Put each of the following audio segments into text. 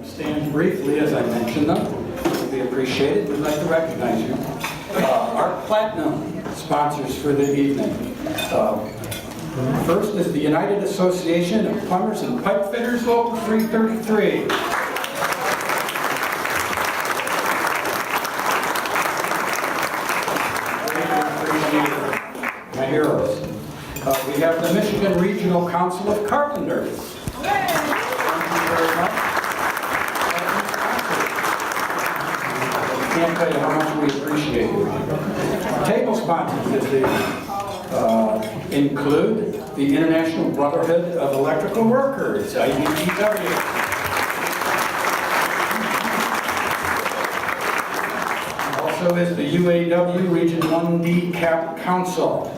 stand briefly as I mention them. It would be appreciated. We'd like to recognize you. Our platinum sponsors for the evening. First is the United Association of Plumbers and Pipe Fitters, Local 333. My heroes. We have the Michigan Regional Council of Carpenters. Thank you very much. I can't tell you how much we appreciate you. Table sponsors this evening include the International Brotherhood of Electrical Workers, IBEW. Also is the UAW Region 1D CAP Council.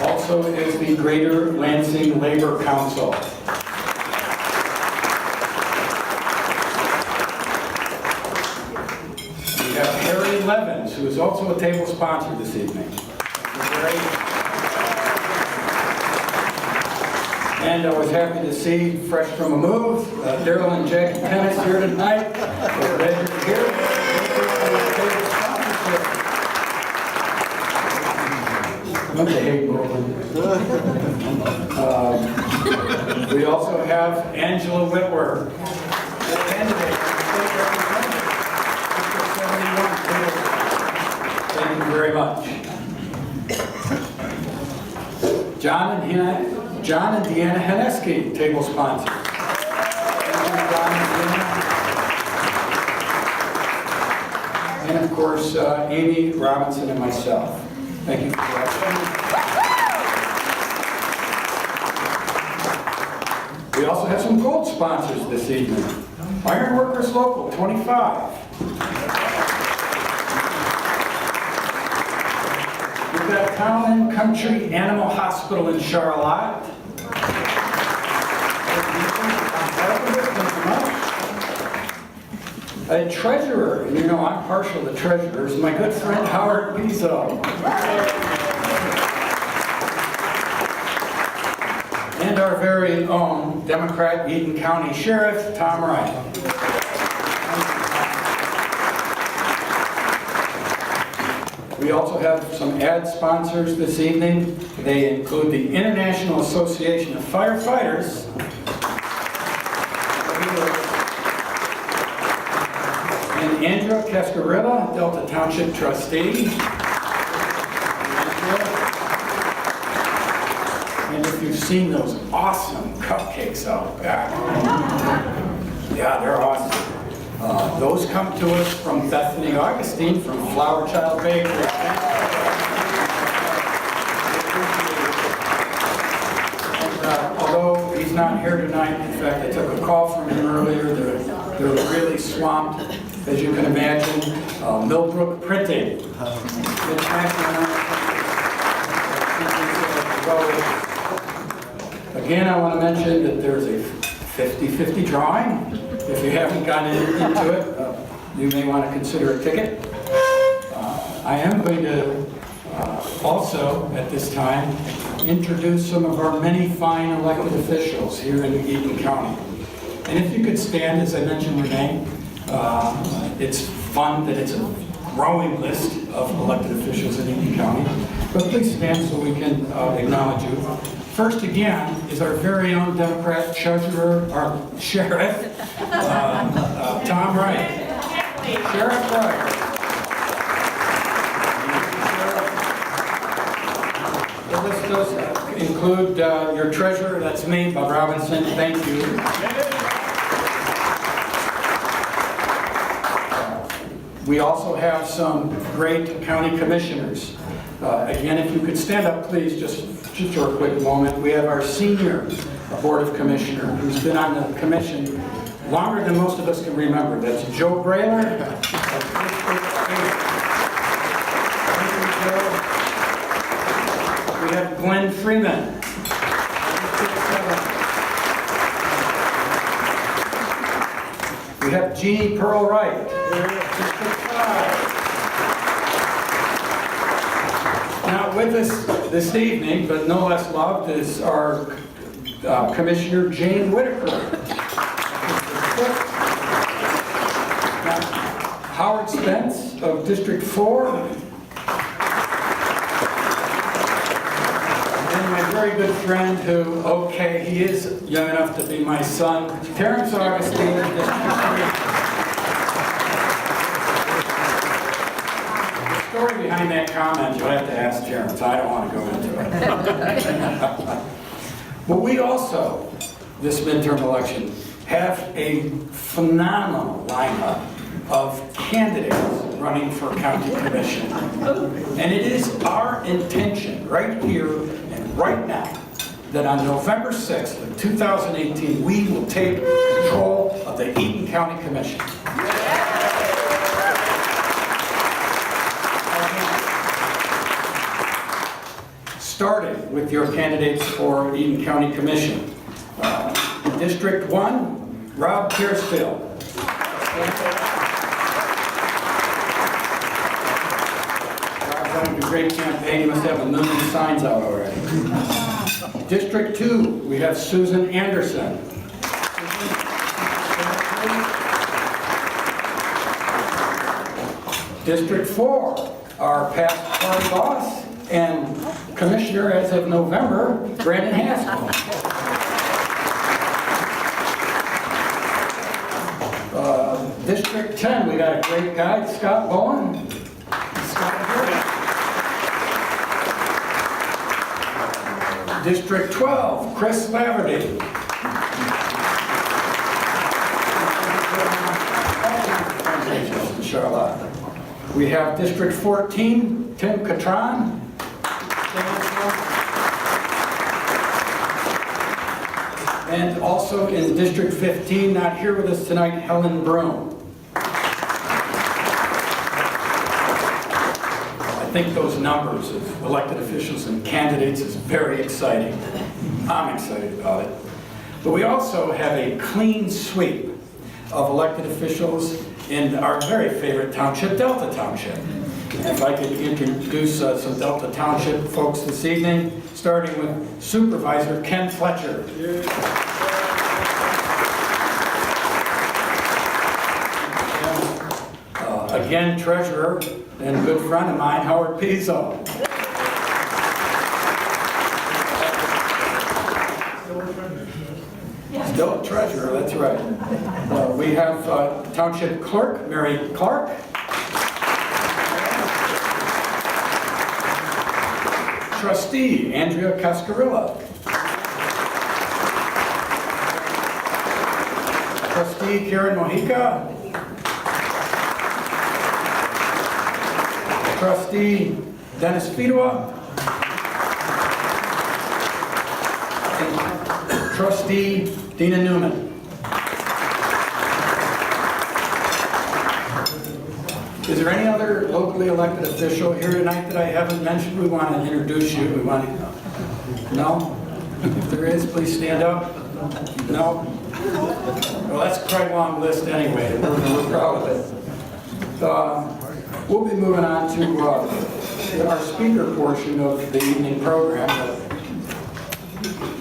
Also is the Greater Lansing Labor Council. We have Harry Levins, who is also a table sponsor this evening. And I was happy to see, fresh from a move, Daryl and Jackie Tennis here tonight. We're glad you're here. What the heck, we also have Angela Whitworth, the candidate for state representative, District 71. Thank you very much. John and Deanna Haneski, table sponsors. Thank you, John and Deanna. And of course, Amy Robinson and myself. Thank you for watching. We also have some gold sponsors this evening. Ironworkers Local 25. We've got Town and Country Animal Hospital in Charlotte. A treasurer, and you know I'm partial to treasurers, my good friend Howard Pizzo. And our very own Democrat Eaton County Sheriff, Tom Wright. We also have some ad sponsors this evening. They include the International Association of Firefighters, and Andrea Cascarilla, Delta Township Trustee. And if you've seen those awesome cupcakes out back, yeah, they're awesome. Those come to us from Bethany Augustine from Flower Child Bakery. Although he's not here tonight, in fact, I took a call from him earlier. They're really swamped, as you can imagine. Millbrook Printing. Again, I want to mention that there's a 50-50 drawing. If you haven't gotten into it, you may want to consider a ticket. I am going to also, at this time, introduce some of our many fine elected officials here in Eaton County. And if you could stand, as I mentioned your name, it's fun that it's a growing list of elected officials in Eaton County. But please stand so we can acknowledge you. First again is our very own Democrat treasurer, our sheriff, Tom Wright. Sheriff Wright. The list does include your treasurer, that's me, Bob Robinson, thank you. We also have some great county commissioners. Again, if you could stand up, please, just for a quick moment. We have our senior Board of Commissioner, who's been on the commission longer than most of us can remember. That's Joe Brailer. We have Glenn Freeman. We have Jeannie Pearl Wright. Now with us this evening, but no less loved, is our Commissioner Jane Whitaker. Now, Howard Spence of District 4. And my very good friend who, okay, he is young enough to be my son, Terrence Augustine of District 3. The story behind that comment, you'll have to ask Terrence. I don't want to go into it. But we also, this midterm election, have a phenomenal lineup of candidates running for county commission. And it is our intention right here and right now that on November 6th of 2018, we will take control of the Eaton County Commission. Starting with your candidates for Eaton County Commission. District 1, Rob Piercefield. Rob's having a great campaign. He must have 1 million signs out already. District 2, we have Susan Anderson. District 4, our past party boss and Commissioner as of November, Brandon Haskell. District 10, we got a great guy, Scott Bowen. District 12, Chris Laverty. Charlotte. We have District 14, Tim Catron. And also in District 15, not here with us tonight, Helen Broom. I think those numbers of elected officials and candidates is very exciting. I'm excited about it. But we also have a clean sweep of elected officials in our very favorite township, Delta Township. If I could introduce some Delta Township folks this evening, starting with Supervisor Ken Fletcher. Again, Treasurer and good friend of mine, Howard Pizzo. Still a treasurer, that's right. We have Township Clerk, Mary Clark. Trustee, Andrea Cascarilla. Trustee, Karen Mojica. Trustee, Dennis Fidua. And Trustee, Dina Newman. Is there any other locally elected official here tonight that I haven't mentioned? We want to introduce you. We want to... No? If there is, please stand up. No? Well, that's quite a long list anyway. We're proud of it. We'll be moving on to our speaker portion of the evening program.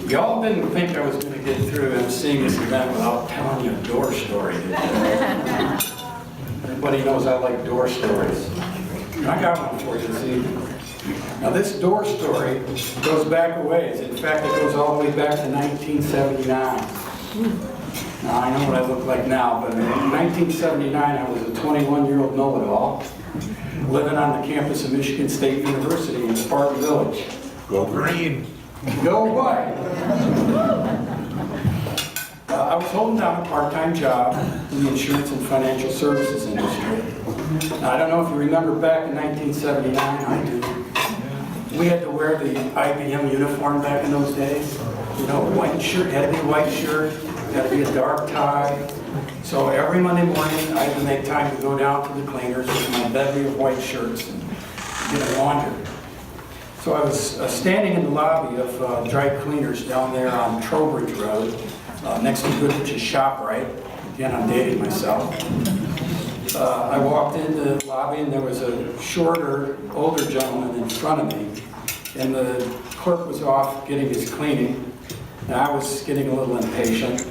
Y'all didn't think I was going to get through emceeing this event without telling you a door story. Everybody knows I like door stories. I got one for you this evening. Now this door story goes back a ways. In fact, it goes all the way back to 1979. Now I know what I look like now, but in 1979 I was a 21-year-old know-it-all living on the campus of Michigan State University in Spartan Village. Go green. Go white. I was holding down a part-time job in the insurance and financial services industry. Now, I don't know if you remember back in 1979, I do. We had to wear the IBM uniform back in those days. You know, white shirt, had to be a white shirt, had to be a dark tie. So every Monday morning, I had to make time to go down to the cleaners with my bevy of white shirts and get them laundered. So I was standing in the lobby of dry cleaners down there on Trowbridge Road, next to Goodrich's ShopRite. Again, I'm dating myself. I walked into the lobby and there was a shorter, older gentleman in front of me. And the clerk was off getting his cleaning. And I was getting a little impatient.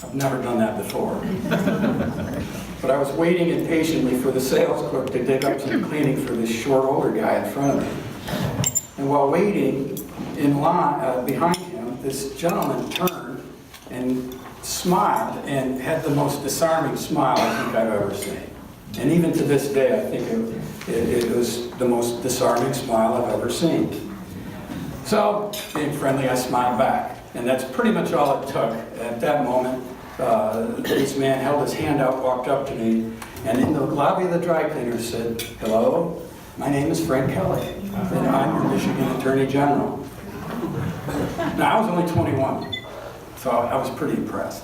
I've never done that before. But I was waiting impatiently for the sales clerk to dig up some cleaning for this short older guy in front of me. And while waiting in line behind him, this gentleman turned and smiled and had the most disarming smile I think I've ever seen. And even to this day, I think it was the most disarming smile I've ever seen. So, being friendly, I smiled back. And that's pretty much all it took. At that moment, this man held his hand out, walked up to me, and in the lobby of the dry cleaner said, "Hello, my name is Frank Kelly, and I'm your Michigan Attorney General." Now, I was only 21, so I was pretty impressed.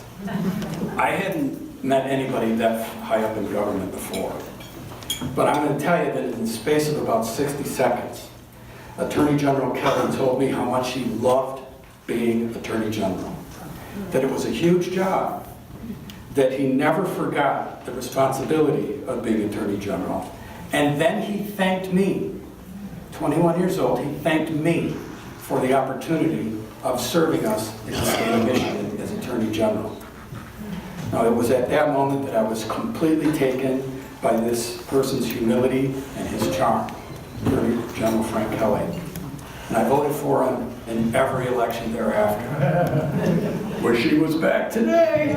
I hadn't met anybody that high up in government before. But I'm going to tell you that in the space of about 60 seconds, Attorney General Kelly told me how much he loved being Attorney General, that it was a huge job, that he never forgot the responsibility of being Attorney General. And then he thanked me, 21 years old, he thanked me for the opportunity of serving us in the state of Michigan as Attorney General. Now, it was at that moment that I was completely taken by this person's humility and his charm, Attorney General Frank Kelly. And I voted for him in every election thereafter. Wish he was back today.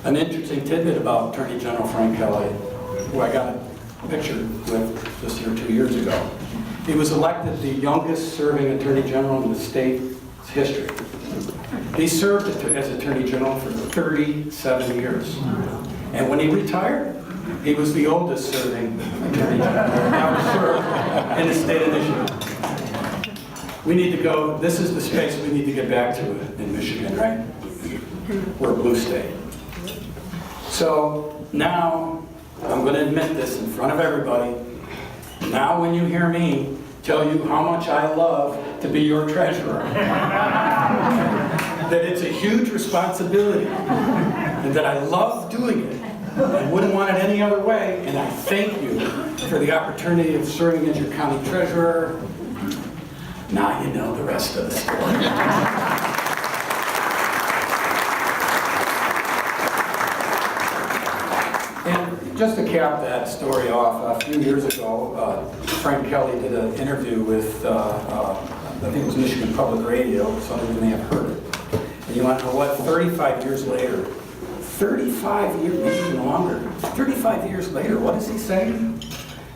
An interesting tidbit about Attorney General Frank Kelly, who I got a picture with just here 2 years ago. He was elected the youngest serving Attorney General in the state's history. He served as Attorney General for 37 years. And when he retired, he was the oldest serving Attorney General ever served in the state of Michigan. We need to go, this is the space we need to get back to in Michigan, right? We're a blue state. So now, I'm going to admit this in front of everybody. Now when you hear me tell you how much I love to be your treasurer, that it's a huge responsibility, and that I love doing it, I wouldn't want it any other way, and I thank you for the opportunity of serving as your county treasurer. Now you know the rest of the story. And just to cap that story off, a few years ago, Frank Kelly did an interview with, I think it was Michigan Public Radio, some of you may have heard it. And you want to know what? 35 years later, 35 years, maybe even longer, 35 years later, what does he say?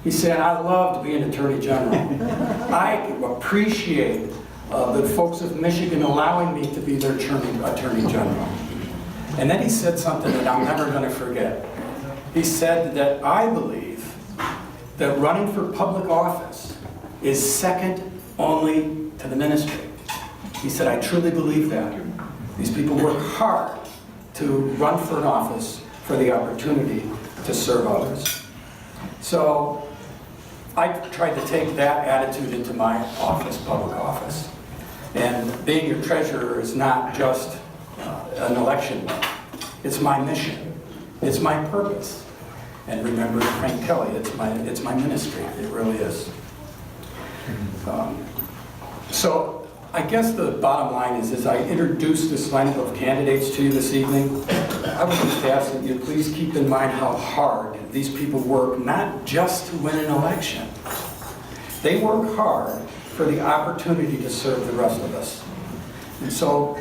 He said, "I loved being Attorney General. I appreciate the folks of Michigan allowing me to be their Attorney General." And then he said something that I'm never going to forget. He said that I believe that running for public office is second only to the ministry. He said, "I truly believe that. These people work hard to run for an office for the opportunity to serve others." So I tried to take that attitude into my office, public office. And being your treasurer is not just an election win. It's my mission. It's my purpose. And remember Frank Kelly, it's my ministry. It really is. So I guess the bottom line is, as I introduce this lineup of candidates to you this evening, I would just ask that you please keep in mind how hard these people work, not just to win an election. They work hard for the opportunity to serve the rest of us. And so,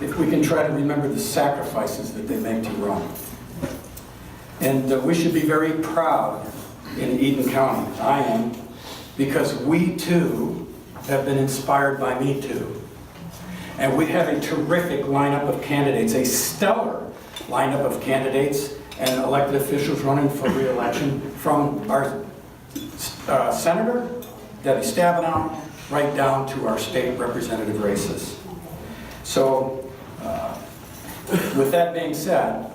if we can try to remember the sacrifices that they make to run. And we should be very proud in Eden County. I am, because we too have been inspired by Me Too. And we have a terrific lineup of candidates, a stellar lineup of candidates and elected officials running for re-election, from our Senator, Debbie Stabenow, right down to our state representative races. So, with that being said,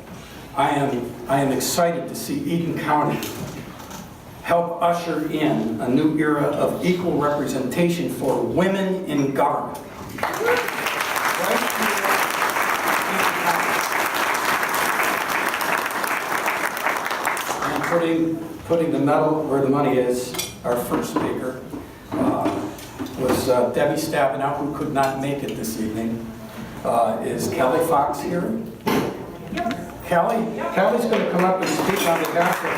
I am excited to see Eden County help usher in a new era of equal representation for women in government. And putting the medal where the money is, our first speaker, was Debbie Stabenow, who could not make it this evening. Is Kelly Fox here? Yep. Kelly's going to come up and speak on behalf of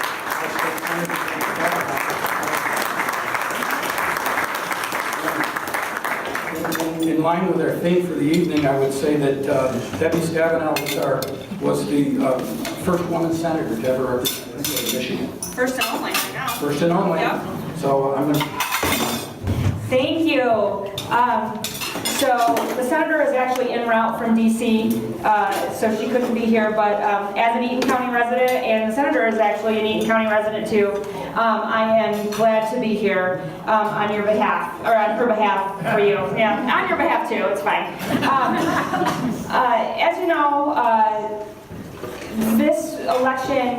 In line with our theme for the evening, I would say that Debbie Stabenow was the first woman senator to ever represent Michigan. First and only, I know. First and only. Yep. So I'm going to... Thank you. So the senator is actually en route from DC, so she couldn't be here, but as an Eaton County resident, and the senator is actually an Eaton County resident too, I am glad to be here on your behalf, or on her behalf for you. Yeah, on your behalf too, it's fine. As you know, this election,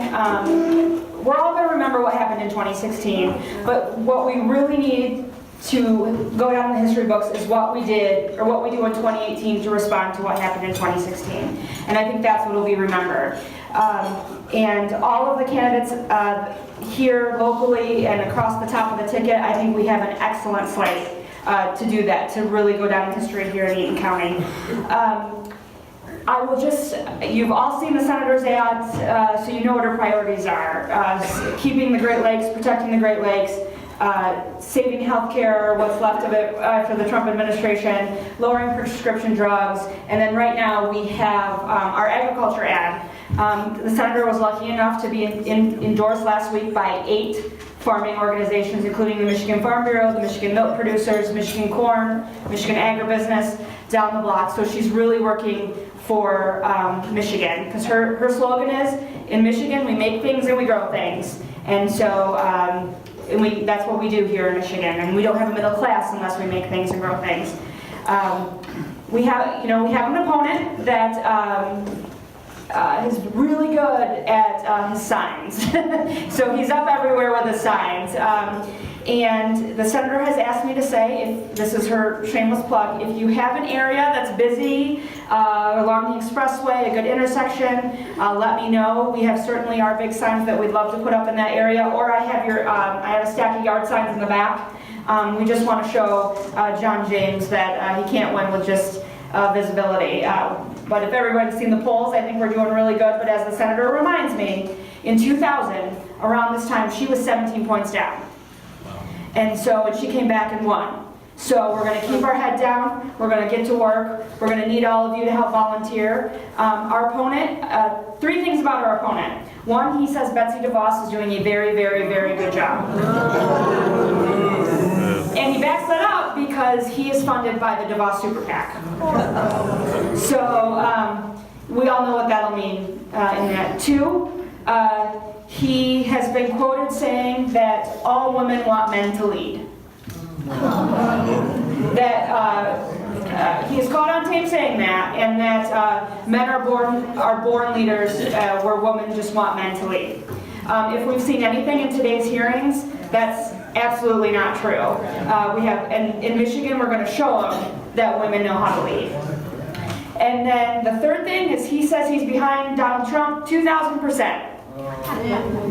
we're all going to remember what happened in 2016, but what we really need to go down in the history books is what we did, or what we do in 2018 to respond to what happened in 2016. And I think that's what will be remembered. And all of the candidates here locally and across the top of the ticket, I think we have an excellent slate to do that, to really go down in history here in Eaton County. I will just, you've all seen the senator's ads, so you know what her priorities are. Keeping the Great Lakes, protecting the Great Lakes, saving healthcare, what's left of it after the Trump administration, lowering prescription drugs, and then right now we have our agriculture ad. The senator was lucky enough to be endorsed last week by 8 farming organizations, including the Michigan Farm Bureau, the Michigan Milk Producers, Michigan Corn, Michigan Agribusiness, down the block. So she's really working for Michigan, because her slogan is, in Michigan we make things and we grow things. And so that's what we do here in Michigan, and we don't have a middle class unless we make things and grow things. We have an opponent that is really good at his signs. So he's up everywhere with his signs. And the senator has asked me to say, if this is her shameless plug, if you have an area that's busy along the expressway, a good intersection, let me know. We have certainly our big signs that we'd love to put up in that area, or I have a stack of yard signs in the back. We just want to show John James that he can't win with just visibility. But if everybody's seen the polls, I think we're doing really good. But as the senator reminds me, in 2000, around this time, she was 17 points down. And she came back and won. So we're going to keep our head down. We're going to get to work. We're going to need all of you to help volunteer. Our opponent, 3 things about our opponent. 1, he says Betsy DeVos is doing a very, very, very good job. And he backs that up because he is funded by the DeVos Super PAC. So we all know what that'll mean in that. 2, he has been quoted saying that all women want men to lead. That he is caught on tape saying that, and that men are born leaders, where women just want men to lead. If we've seen anything in today's hearings, that's absolutely not true. And in Michigan, we're going to show them that women know how to lead. And then the 3rd thing is he says he's behind Donald Trump 2,000%.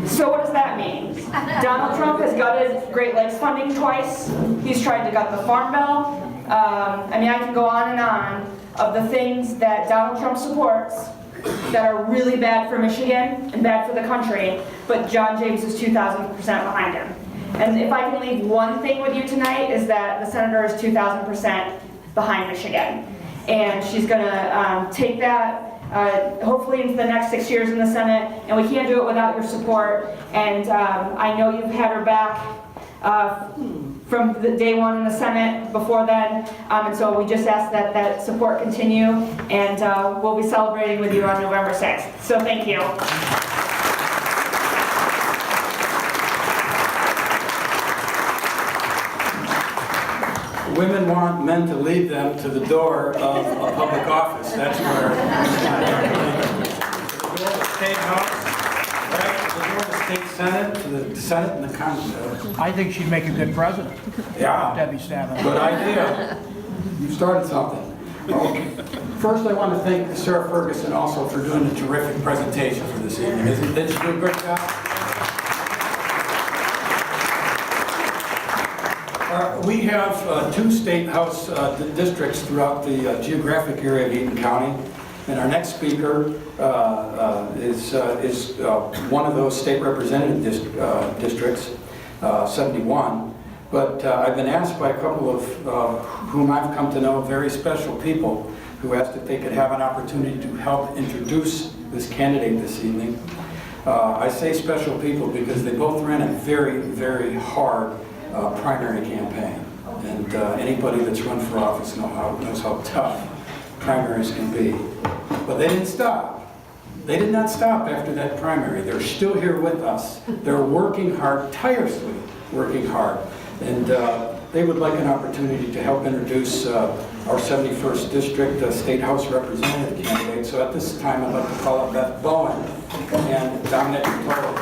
So what does that mean? Donald Trump has gutted Great Lakes funding twice. He's tried to gut the Farm Bill. I can go on and on of the things that Donald Trump supports that are really bad for Michigan and bad for the country, but John James is 2,000% behind him. And if I can leave one thing with you tonight, is that the senator is 2,000% behind Michigan. And she's going to take that hopefully into the next 6 years in the Senate, and we can't do it without your support. And I know you've had her back from the day 1 in the Senate before then, and so we just ask that that support continue, and we'll be celebrating with you on November 6th. So thank you. Women want men to lead them to the door of a public office. That's where the door of the State House, right? The door of the State Senate, to the Senate and the Congress. I think she'd make a good president. Yeah. Debbie Stabenow. Good idea. You started something. Okay. First, I want to thank Sarah Ferguson also for doing a terrific presentation for this evening. Did she do a great job? We have two state house districts throughout the geographic area of Eaton County. And our next speaker is one of those state representative districts, 71. But I've been asked by a couple of whom I've come to know, very special people, who asked if they could have an opportunity to help introduce this candidate this evening. I say special people because they both ran a very, very hard primary campaign. And anybody that's run for office knows how tough primaries can be. But they didn't stop. They did not stop after that primary. They're still here with us. They're working hard, tirelessly working hard. And they would like an opportunity to help introduce our 71st District State House Representative candidate. So at this time, I'd like to call up Beth Bowen and Dominic Toll.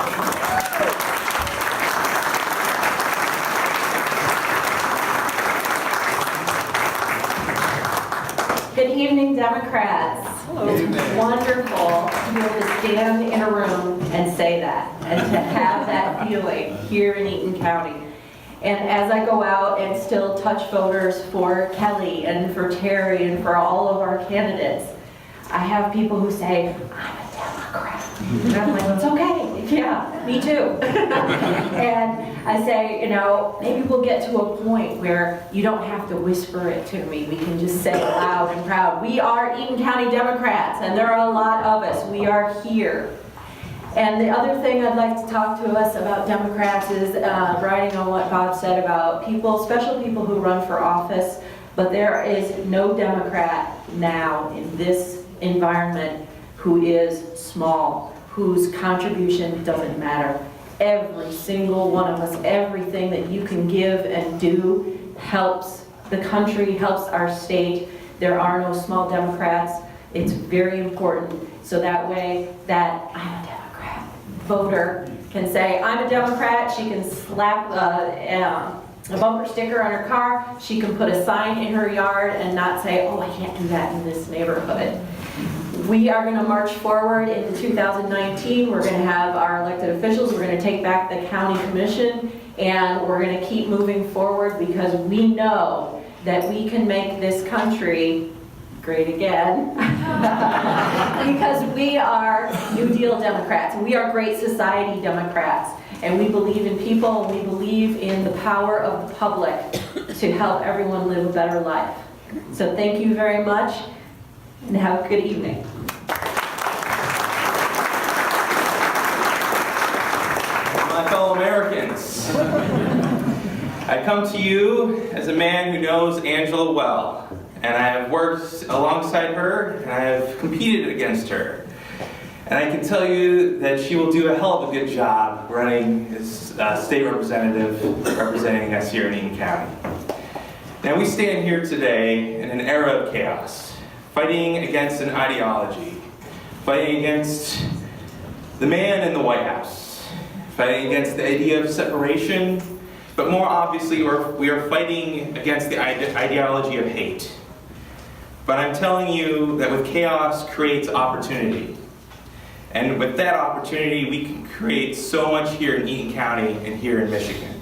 Good evening, Democrats. It's wonderful to be able to stand in a room and say that, and to have that feeling here in Eaton County. And as I go out and still touch voters for Kelly and for Terry and for all of our candidates, I have people who say, I'm a Democrat. And I'm like, it's okay. Yeah, me too. And I say, you know, maybe we'll get to a point where you don't have to whisper it to me. We can just say it loud and proud. We are Eaton County Democrats, and there are a lot of us. We are here. And the other thing I'd like to talk to us about Democrats is riding on what Bob said about people, special people who run for office, but there is no Democrat now in this environment who is small, whose contribution doesn't matter. Every single one of us, everything that you can give and do helps the country, helps our state. There are no small Democrats. It's very important. So that way that I'm a Democrat voter can say, I'm a Democrat. She can slap a bumper sticker on her car. She can put a sign in her yard and not say, oh, I can't do that in this neighborhood. We are going to march forward in 2019. We're going to have our elected officials. We're going to take back the county commission, and we're going to keep moving forward because we know that we can make this country great again because we are New Deal Democrats, and we are Great Society Democrats, and we believe in people, and we believe in the power of the public to help everyone live a better life. So thank you very much, and have a good evening. My fellow Americans, I come to you as a man who knows Angela well, and I have worked alongside her, and I have competed against her. And I can tell you that she will do a hell of a good job running as state representative representing us here in Eaton County. Now we stand here today in an era of chaos, fighting against an ideology, fighting against the man in the White House, fighting against the idea of separation, but more obviously we are fighting against the ideology of hate. But I'm telling you that with chaos creates opportunity. And with that opportunity, we can create so much here in Eaton County and here in Michigan.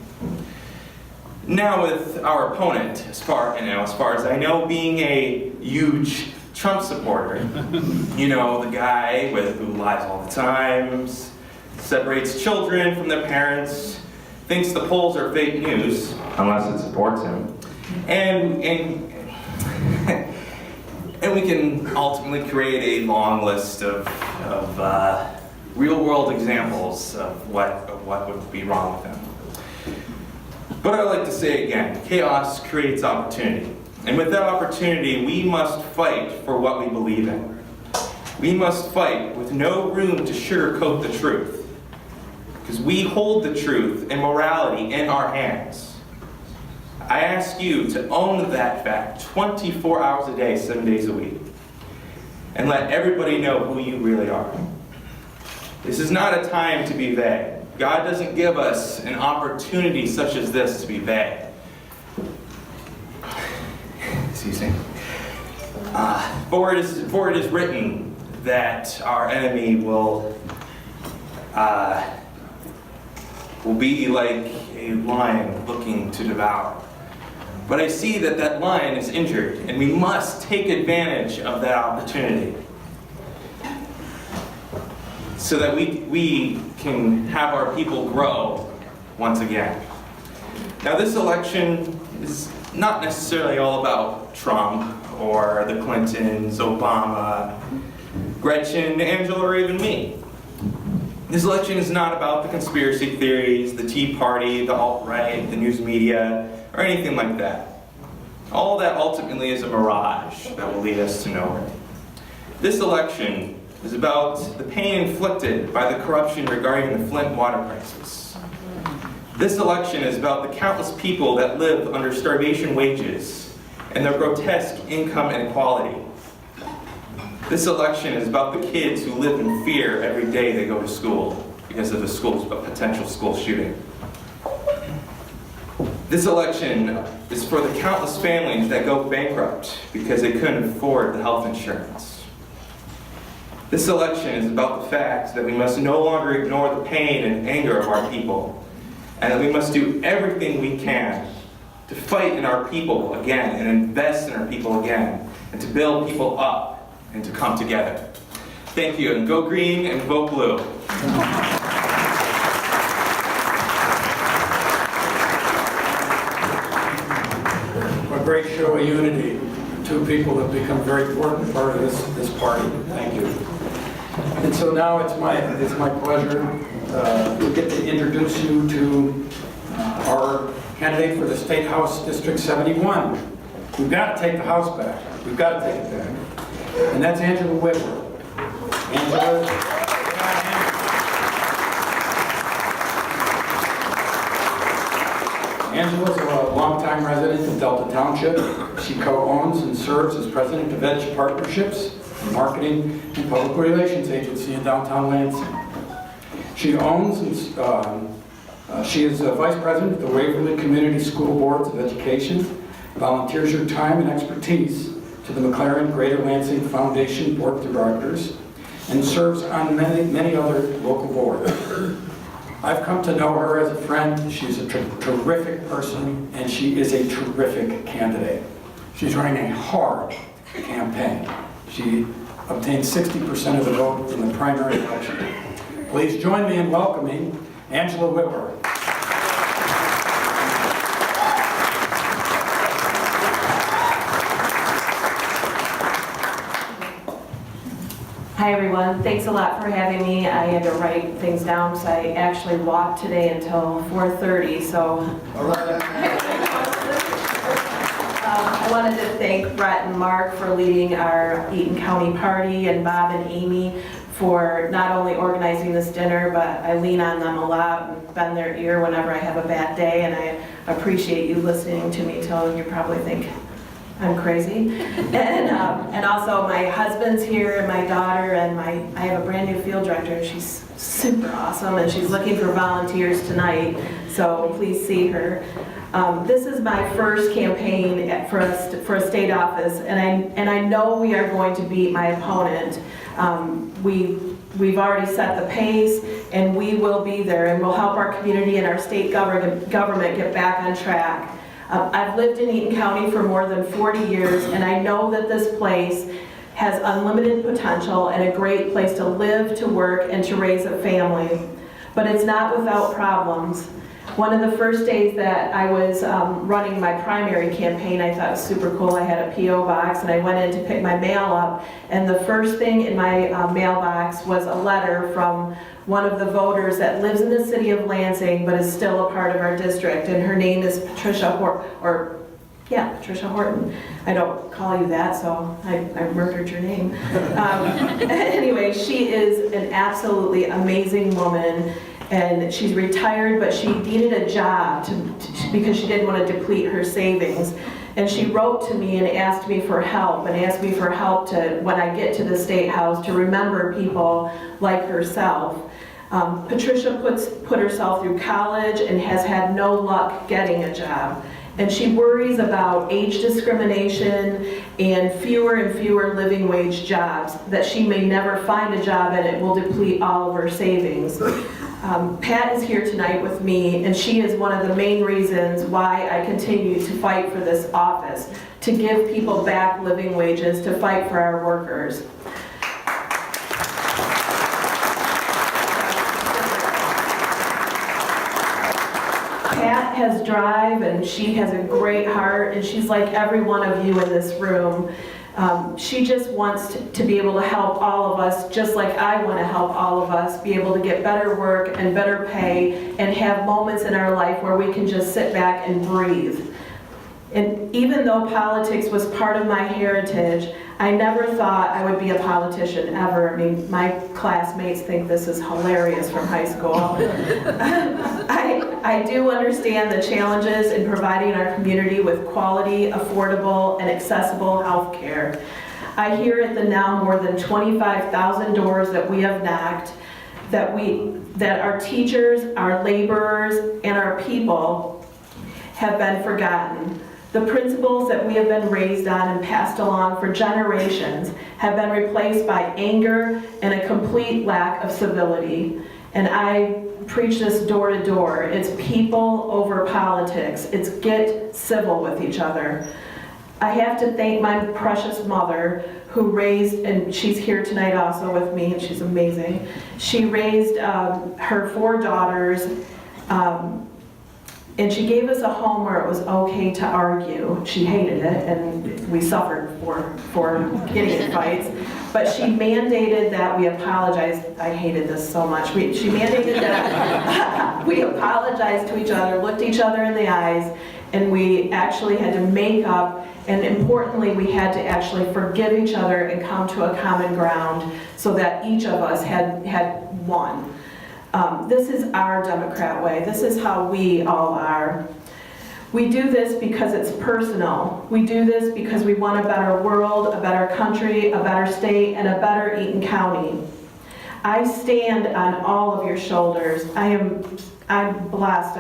Now with our opponent, as far as I know, being a huge Trump supporter, you know, the guy who lies all the time, separates children from their parents, thinks the polls are fake news, unless it supports him, and we can ultimately create a long list of real-world examples of what would be wrong with him. But I like to say again, chaos creates opportunity. And with that opportunity, we must fight for what we believe in. We must fight with no room to sugarcoat the truth. Because we hold the truth and morality in our hands. I ask you to own that fact 24 hours a day, 7 days a week. And let everybody know who you really are. This is not a time to be vague. God doesn't give us an opportunity such as this to be vague. Excuse me. For it is written that our enemy will be like a lion looking to devour. But I see that that lion is injured, and we must take advantage of that opportunity so that we can have our people grow once again. Now, this election is not necessarily all about Trump or the Clintons, Obama, Gretchen, Angela, or even me. This election is not about the conspiracy theories, the Tea Party, the alt-right, the news media, or anything like that. All that ultimately is a mirage that will lead us to nowhere. This election is about the pain inflicted by the corruption regarding the Flint water crisis. This election is about the countless people that live under starvation wages and the grotesque income inequality. This election is about the kids who live in fear every day they go to school because of a potential school shooting. This election is for the countless families that go bankrupt because they couldn't afford the health insurance. This election is about the fact that we must no longer ignore the pain and anger of our people, and that we must do everything we can to fight in our people again and invest in our people again and to build people up and to come together. Thank you, and go green and vote blue. A great show of unity. Two people have become a very important part of this party. Thank you. And so now it's my pleasure to get to introduce you to our candidate for the State House District 71. We've got to take the House back. We've got to take it back. And that's Angela Whitworth. Angela's a longtime resident of Delta Township. She co-owns and serves as president of Edge Partnerships, a marketing and public relations agency in downtown Lansing. She owns and she is vice president of the Waverly Community School Boards of Education, volunteers her time and expertise to the McLaren Greater Lansing Foundation Board of Directors, and serves on many other local boards. I've come to know her as a friend. She's a terrific person, and she is a terrific candidate. She's running a hard campaign. She obtained 60% of the vote in the primary election. Please join me in welcoming Angela Whitworth. Hi everyone, thanks a lot for having me. I had to write things down because I actually walked today until 4:30, so. I wanted to thank Brett and Mark for leading our Eaton County party, and Bob and Amy for not only organizing this dinner, but I lean on them a lot and bend their ear whenever I have a bad day, and I appreciate you listening to me till you probably think I'm crazy. And also my husband's here and my daughter, and I have a brand new field director. She's super awesome, and she's looking for volunteers tonight, so please see her. This is my first campaign for a state office, and I know we are going to beat my opponent. We've already set the pace, and we will be there, and we'll help our community and our state government get back on track. I've lived in Eaton County for more than 40 years, and I know that this place has unlimited potential and a great place to live, to work, and to raise a family. But it's not without problems. One of the first days that I was running my primary campaign, I thought it was super cool. I had a P.O. box, and I went in to pick my mail up, and the first thing in my mailbox was a letter from one of the voters that lives in the city of Lansing but is still a part of our district, and her name is Patricia Horton. I don't call you that, so I murdered your name. Anyway, she is an absolutely amazing woman, and she's retired, but she needed a job because she didn't want to deplete her savings. And she wrote to me and asked me for help, to, when I get to the State House, to remember people like herself. Patricia put herself through college and has had no luck getting a job. And she worries about age discrimination and fewer living wage jobs, that she may never find a job and it will deplete all of her savings. Pat is here tonight with me, and she is one of the main reasons why I continue to fight for this office, to give people back living wages, to fight for our workers. Pat has drive, and she has a great heart, and she's like every one of you in this room. She just wants to be able to help all of us, just like I want to help all of us, be able to get better work and better pay and have moments in our life where we can just sit back and breathe. And even though politics was part of my heritage, I never thought I would be a politician ever. I mean, my classmates think this is hilarious from high school. I do understand the challenges in providing our community with quality, affordable, and accessible health care. I hear at the now more than 25,000 doors that we have knocked, that our teachers, our laborers, and our people have been forgotten. The principles that we have been raised on and passed along for generations have been replaced by anger and a complete lack of civility. And I preach this door to door. It's people over politics. It's get civil with each other. I have to thank my precious mother who raised, and she's here tonight also with me, and she's amazing. She raised her 4 daughters, and she gave us a home where it was okay to argue. She hated it, and we suffered for getting in fights. But she mandated that we apologize. I hated this so much. She mandated that we apologize to each other, looked each other in the eyes, and we actually had to make up, and importantly, we had to actually forgive each other and come to a common ground so that each of us had won. This is our Democrat way. This is how we all are. We do this because it's personal. We do this because we want a better world, a better country, a better state, and a better Eaton County. I stand on all of your shoulders. I'm blessed.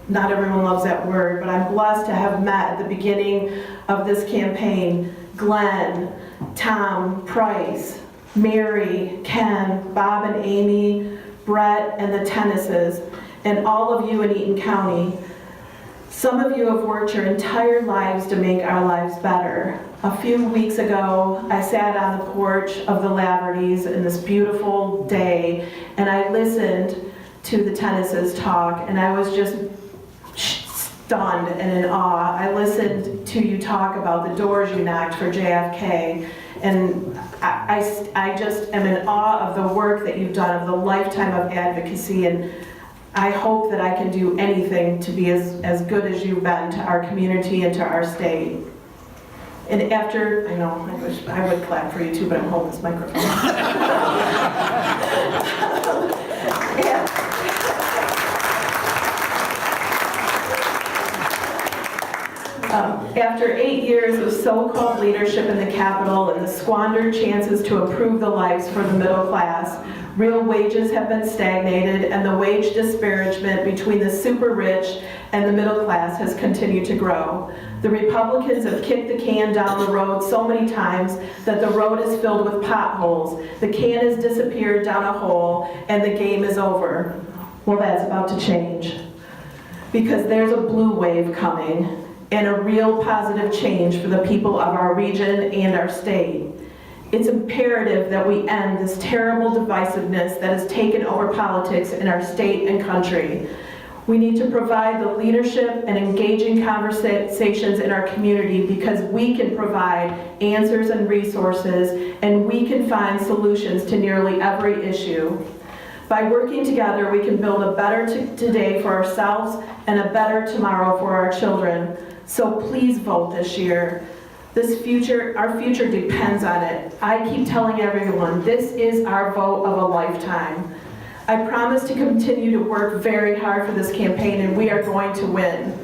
Not everyone loves that word, but I'm blessed to have met at the beginning of this campaign Glenn, Tom, Price, Mary, Ken, Bob and Amy, Brett, and the Tennises, and all of you in Eaton County. Some of you have worked your entire lives to make our lives better. A few weeks ago, I sat on the porch of the Lavertys in this beautiful day, and I listened to the Tennises talk, and I was just stunned and in awe. I listened to you talk about the doors you knocked for JFK, and I just am in awe of the work that you've done, of the lifetime of advocacy, and I hope that I can do anything to be as good as you've been to our community and to our state. And after, I know, I wish I would clap for you too, but I'm holding this microphone. After 8 years of so-called leadership in the Capitol and the squandered chances to improve the lives for the middle class, real wages have been stagnated, and the wage disparagement between the super rich and the middle class has continued to grow. The Republicans have kicked the can down the road so many times that the road is filled with potholes. The can has disappeared down a hole, and the game is over. Well, that's about to change, because there's a blue wave coming, and a real positive change for the people of our region and our state. It's imperative that we end this terrible divisiveness that has taken over politics in our state and country. We need to provide the leadership and engaging conversations in our community, because we can provide answers and resources, and we can find solutions to nearly every issue. By working together, we can build a better today for ourselves and a better tomorrow for our children. So please vote this year. Our future depends on it. I keep telling everyone, this is our vote of a lifetime. I promise to continue to work very hard for this campaign, and we are going to win.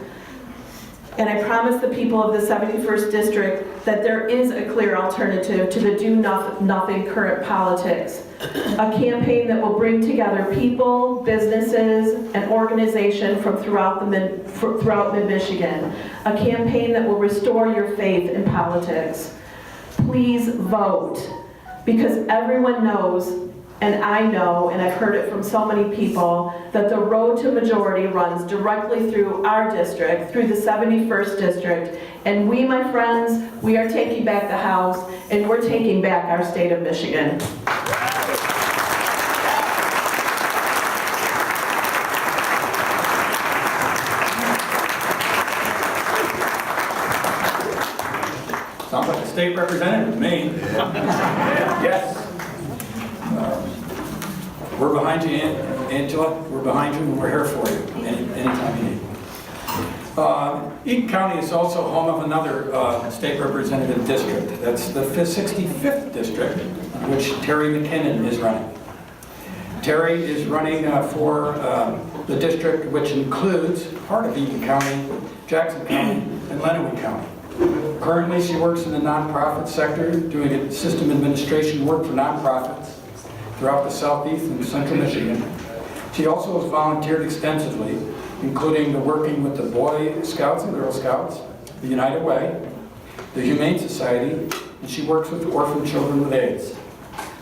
And I promise the people of the 71st District that there is a clear alternative to the do-nothing current politics. A campaign that will bring together people, businesses, and organizations from throughout mid-Michigan. A campaign that will restore your faith in politics. Please vote, because everyone knows And I know, and I've heard it from so many people, that the road to majority runs directly through our district, through the 71st district. And we, my friends, we are taking back the House, and we're taking back our state of Michigan. Sounds like a state representative to me. Yes. We're behind you, Angela. We're behind you, and we're here for you anytime you need. Eaton County is also home of another state representative district. That's the 65th district, which Terry McKinnon is running. Terry is running for the district which includes part of Eaton County, Jackson County, and Lenawee County. Currently, she works in the nonprofit sector, doing system administration work for nonprofits throughout the southeast and central Michigan. She also has volunteered extensively, including the working with the Boy Scouts and Girl Scouts, the United Way, the Humane Society, and she works with orphan children with AIDS.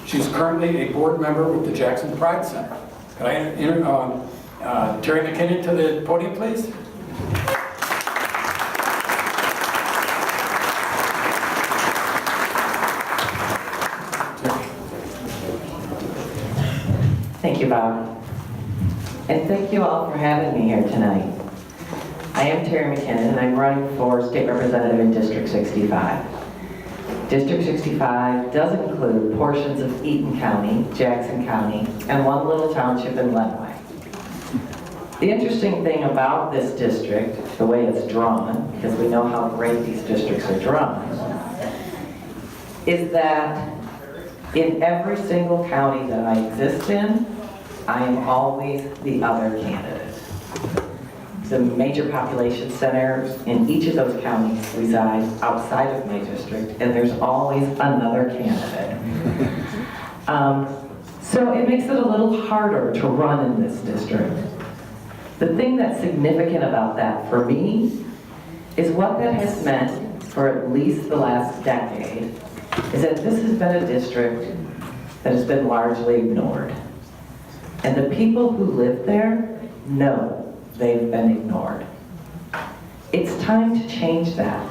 She's currently a board member with the Jackson Pride Center. Could I enter Terry McKinnon to the podium, please? Thank you, Bob. And thank you all for having me here tonight. I am Terry McKinnon, and I'm running for state representative in District 65. District 65 does include portions of Eaton County, Jackson County, and one little township in Lenawee. The interesting thing about this district, the way it's drawn, because we know how great these districts are drawn, is that in every single county that I exist in, I am always the other candidate. The major population centers in each of those counties reside outside of my district, and there's always another candidate. So it makes it a little harder to run in this district. The thing that's significant about that for me is what that has meant for at least the last decade is that this has been a district that has been largely ignored. And the people who live there know they've been ignored. It's time to change that.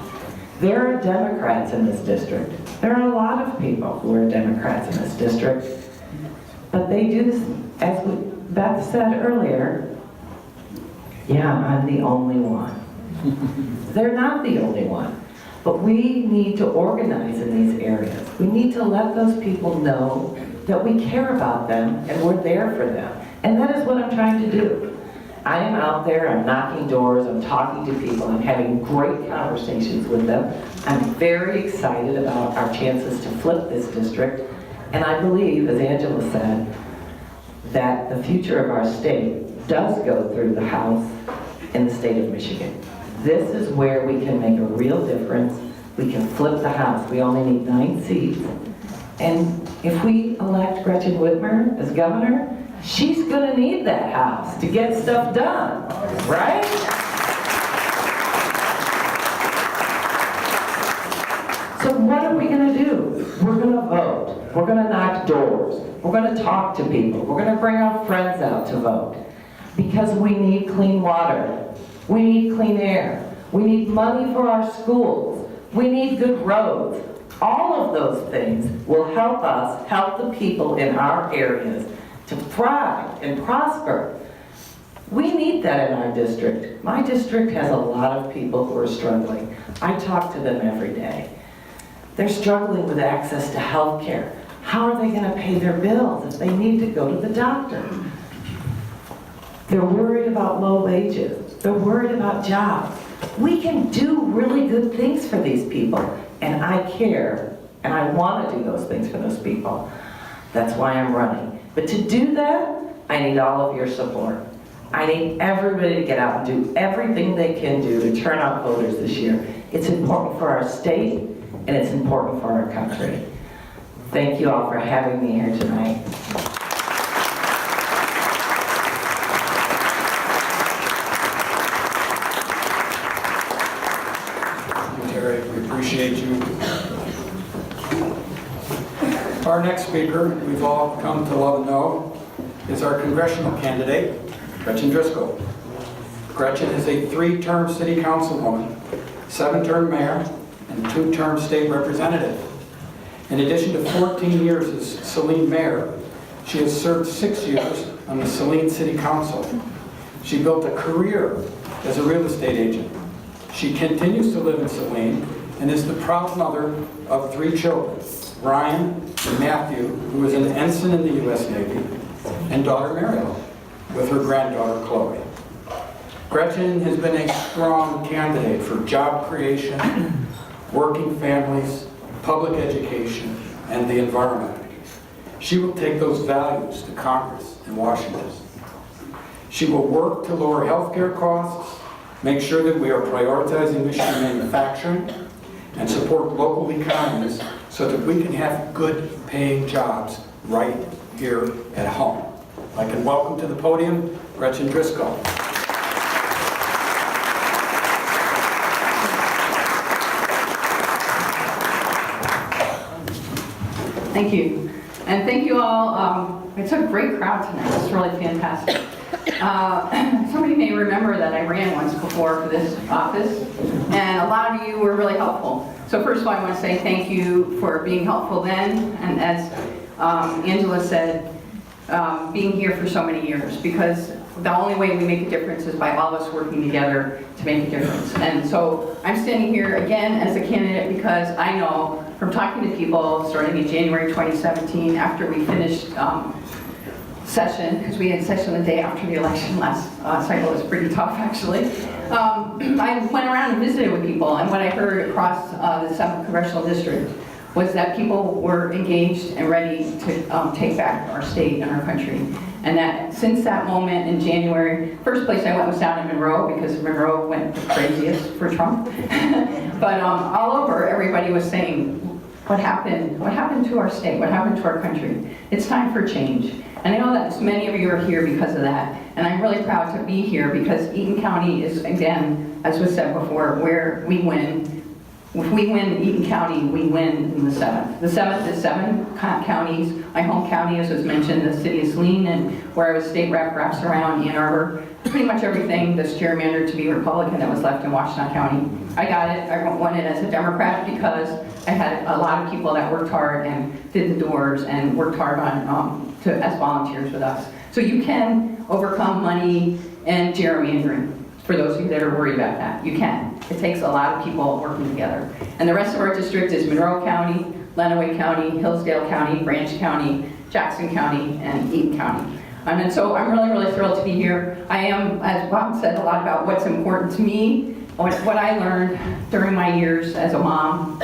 There are Democrats in this district. There are a lot of people who are Democrats in this district. But they do this, as Beth said earlier, yeah, I'm the only one. They're not the only one. But we need to organize in these areas. We need to let those people know that we care about them and we're there for them. And that is what I'm trying to do. I am out there, I'm knocking doors, I'm talking to people, I'm having great conversations with them. I'm very excited about our chances to flip this district. And I believe, as Angela said, that the future of our state does go through the House in the state of Michigan. This is where we can make a real difference. We can flip the House. We only need 9 seats. And if we elect Gretchen Whitmer as governor, she's gonna need that House to get stuff done, right? So what are we gonna do? We're gonna vote. We're gonna knock doors. We're gonna talk to people. We're gonna bring our friends out to vote. Because we need clean water. We need clean air. We need money for our schools. We need good roads. All of those things will help us help the people in our areas to thrive and prosper. We need that in our district. My district has a lot of people who are struggling. I talk to them every day. They're struggling with access to health care. How are they going to pay their bills if they need to go to the doctor? They're worried about low wages. They're worried about jobs. We can do really good things for these people, and I care, and I want to do those things for those people. That's why I'm running. But to do that, I need all of your support. I need everybody to get out and do everything they can do to turn out voters this year. It's important for our state, and it's important for our country. Thank you all for having me here tonight. We appreciate you. All Our next speaker, we've all come to love and know, is our congressional candidate, Gretchen Driscoll. Gretchen is a 3-term city councilwoman, 7-term mayor, and 2-term state representative. In addition to 14 years as Saline mayor, she has served 6 years on the Saline City Council. She built a career as a real estate agent. She continues to live in Saline and is the proud mother of 3 children, Ryan and Matthew, who is an ensign in the U.S. Navy, and daughter Mariel, with her granddaughter Chloe. Gretchen has been a strong candidate for job creation, working families, public education, and the environment. She will take those values to Congress in Washington. She will work to lower healthcare costs, make sure that we are prioritizing Michigan manufacturing, and support local economies so that we can have good paying jobs right here at home. I can welcome to the podium Gretchen Driscoll. Thank you. And thank you all. It's a great crowd tonight. It's really fantastic. Somebody may remember that I ran once before for this office, and a lot of you were really helpful. So first of all, I want to say thank you for being helpful then, and as Angela said, being here for so many years, because the only way we make a difference is by all of us working together to make a difference. And so I'm standing here again as a candidate because I know from talking to people starting in January 2017 after we finished session, because we had session the day after the election last cycle. It was pretty tough actually. I went around and visited with people, and what I heard across the 7th Congressional District was that people were engaged and ready to take back our state and our country. And that since that moment in January, first place I went was down in Monroe, because Monroe went the craziest for Trump. But all over, everybody was saying, what happened? What happened to our state? What happened to our country? It's time for change. And I know that many of you are here because of that. And I'm really proud to be here because Eaton County is, again, as was said before, where we win. If we win Eaton County, we win in the 7th. The 7th is 7 counties. My home county, as was mentioned, the city of Saline, and where I was state rep, wraps around Ann Arbor. Pretty much everything that's gerrymandered to be Republican that was left in Washington County. I got it. I won it as a Democrat because I had a lot of people that worked hard and did the doors and worked hard on as volunteers with us. So you can overcome money and gerrymandering. For those of you that are worried about that, you can. It takes a lot of people working together. And the rest of our district is Monroe County, Lenawee County, Hillsdale County, Branch County, Jackson County, and Eaton County. And so I'm really, really thrilled to be here. I am, as Bob said, a lot about what's important to me, what I learned during my years as a mom,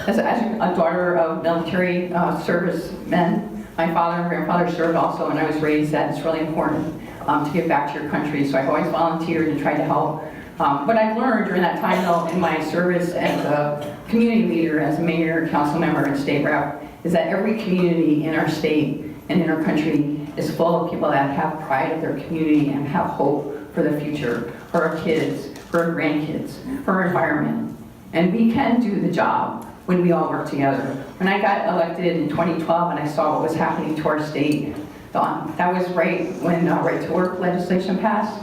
as a daughter of military servicemen. My father and grandfather served also, and I was raised that it's really important to give back to your country. So I've always volunteered and tried to help. What I've learned during that time, though, in my service as a community leader, as a mayor, council member, and state rep, is that every community in our state and in our country is full of people that have pride of their community and have hope for the future, for our kids, for our grandkids, for our environment. And we can do the job when we all work together. When I got elected in 2012 and I saw what was happening to our state, that was right when right to work legislation passed.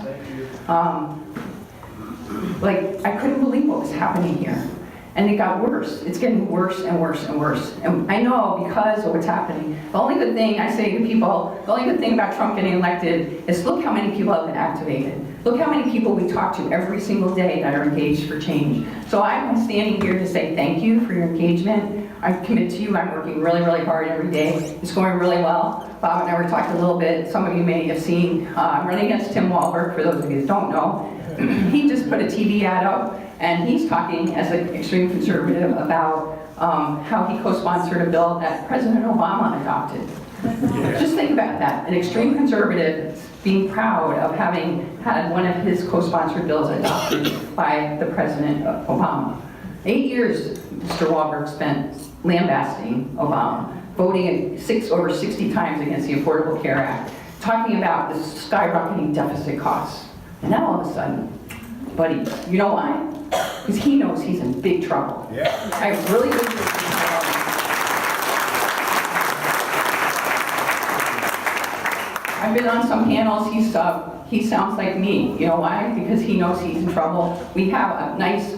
Like, I couldn't believe what was happening here. And it got worse. It's getting worse and worse and worse. And I know because of what's happening. The only good thing I say to people, the only good thing about Trump getting elected is look how many people have been activated. Look how many people we talk to every single day that are engaged for change. So I'm standing here to say thank you for your engagement. I commit to you, I'm working really, really hard every day. It's going really well. Bob and I were talking a little bit, some of you may have seen, I'm running against Tim Walberg, for those of you that don't know. He just put a TV ad up, and he's talking as an extreme conservative about how he co-sponsored a bill that President Obama adopted. Yeah. Just think about that, an extreme conservative being proud of having had one of his co-sponsored bills adopted by the President Obama. 8 years Mr. Walberg spent lambasting Obama, voting over 60 times against the Affordable Care Act, talking about the skyrocketing deficit costs. And now all of a sudden, buddy, you know why? Because he knows he's in big trouble. Yeah. I really believe I've been on some panels, he sounds like me. You know why? Because he knows he's in trouble. We have a nice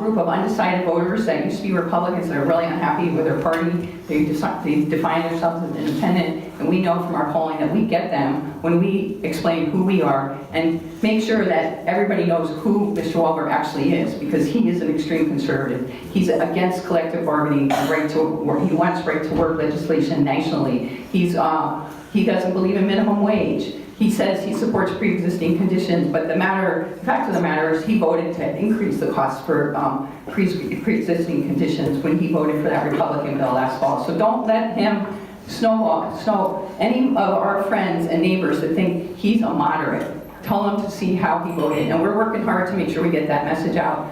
group of undecided voters that used to be Republicans that are really unhappy with their party. They define themselves as independent, and we know from our polling that we get them when we explain who we are and make sure that everybody knows who Mr. Wahlberg actually is, because he is an extreme conservative. He's against collective bargaining, right to work. He wants right to work legislation nationally. He doesn't believe in minimum wage. He says he supports pre-existing conditions, but the fact of the matter is he voted to increase the cost for pre-existing conditions when he voted for that Republican bill last fall. So don't let him snow any of our friends and neighbors that think he's a moderate. Tell them to see how he voted, and we're working hard to make sure we get that message out.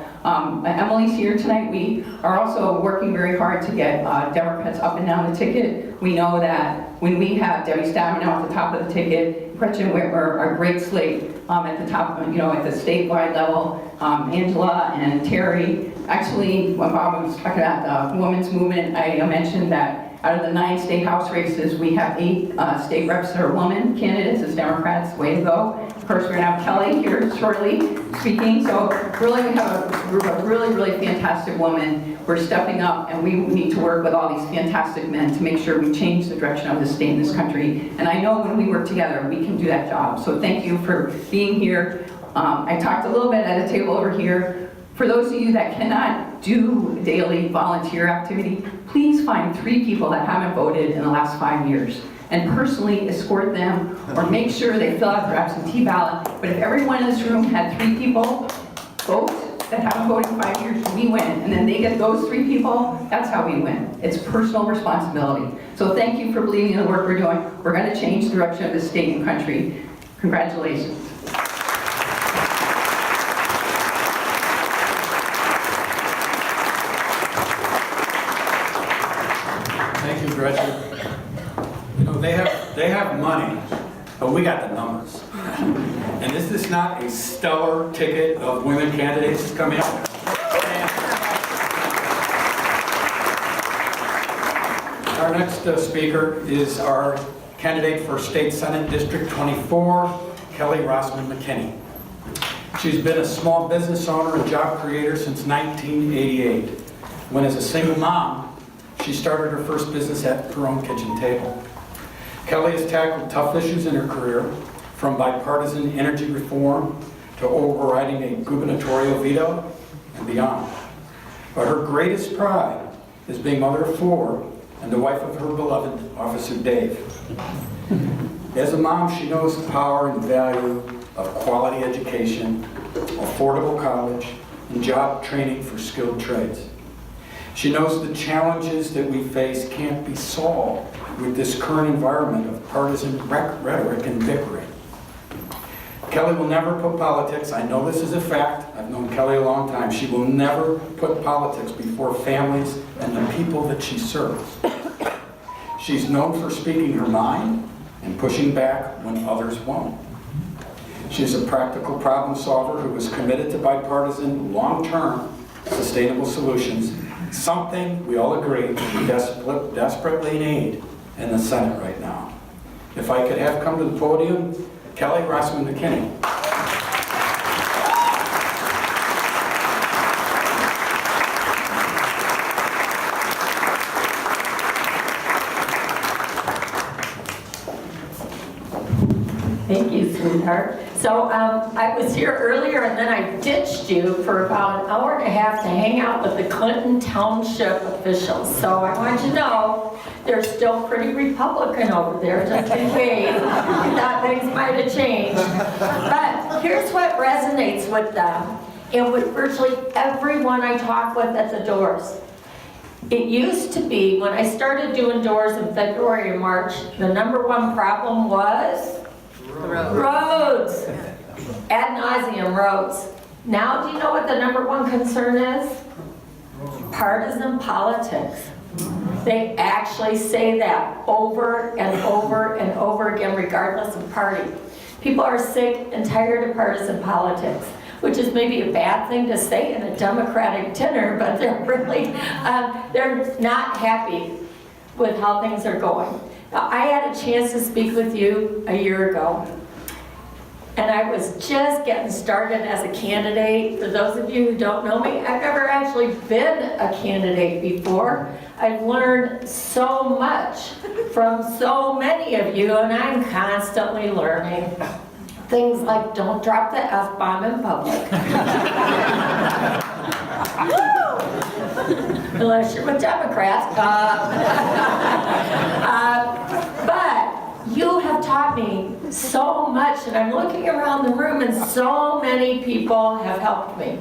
Emily's here tonight. We are also working very hard to get Democrats up and down the ticket. We know that when we have Debbie Stabenow at the top of the ticket, Gretchen Whitmer, our great slate at the top, at the statewide level, Angela and Terry. Actually, when Bob was talking about the women's movement, I mentioned that out of the 9 state house races, we have 8 state reps that are women candidates as Democrats. Way to go. Of course, we're going to have Kelly here shortly speaking. So really, we have a group of really, really fantastic women. We're stepping up, and we need to work with all these fantastic men to make sure we change the direction of this state and this country. And I know when we work together, we can do that job. So thank you for being here. I talked a little bit at a table over here. For those of you that cannot do daily volunteer activity, please find 3 people that haven't voted in the last 5 years and personally escort them or make sure they fill out their absentee ballot. But if everyone in this room had 3 people vote that haven't voted in 5 years, we win. And then they get those 3 people, that's how we win. It's personal responsibility. So thank you for believing in the work we're doing. We're going to change the direction of the state and country. Congratulations. Thank you, Gretchen. You know, they have money, but we got the numbers. And this is not a stellar ticket of women candidates coming up. Our next speaker is our candidate for State Senate District 24, Kelly Rossman McKinney. She's been a small business owner and job creator since 1988, when as a single mom, she started her first business at her own kitchen table. Kelly has tackled tough issues in her career, from bipartisan energy reform to overriding a gubernatorial veto and beyond. But her greatest pride is being mother of 4 and the wife of her beloved Officer Dave. As a mom, she knows the power and value of quality education, affordable college, and job training for skilled trades. She knows the challenges that we face can't be solved with this current environment of partisan rhetoric and bickering. Kelly will never put politics, I know this is a fact, I've known Kelly a long time, she will never put politics before families and the people that she serves. She's known for speaking her mind and pushing back when others won't. She's a practical problem solver who is committed to bipartisan, long-term, sustainable solutions, something we all agree we desperately need in the Senate right now. If I could have come to the podium, Kelly Rossman McKinney. Thank you, sweetheart. So I was here earlier and then I ditched you for about an hour and a half to hang out with the Clinton Township officials. So I want you to know they're still pretty Republican over there, just in case you thought things might have changed. But here's what resonates with them and with virtually everyone I talk with at the doors. It used to be, when I started doing doors in February and March, the #1 problem was roads. Ad nauseum roads. Now, do you know what the #1 concern is? Partisan politics. They actually say that over and over and over again, regardless of party. People are sick and tired of partisan politics, which is maybe a bad thing to say in a Democratic dinner, but they're really, they're not happy with how things are going. Now, I had a chance to speak with you a year ago, and I was just getting started as a candidate. For those of you who don't know me, I've never actually been a candidate before. I've learned so much from so many of you, and I'm constantly learning. Things like don't drop the F-bomb in public. Unless you're with Democrats. But you have taught me so much, and I'm looking around the room and so many people have helped me.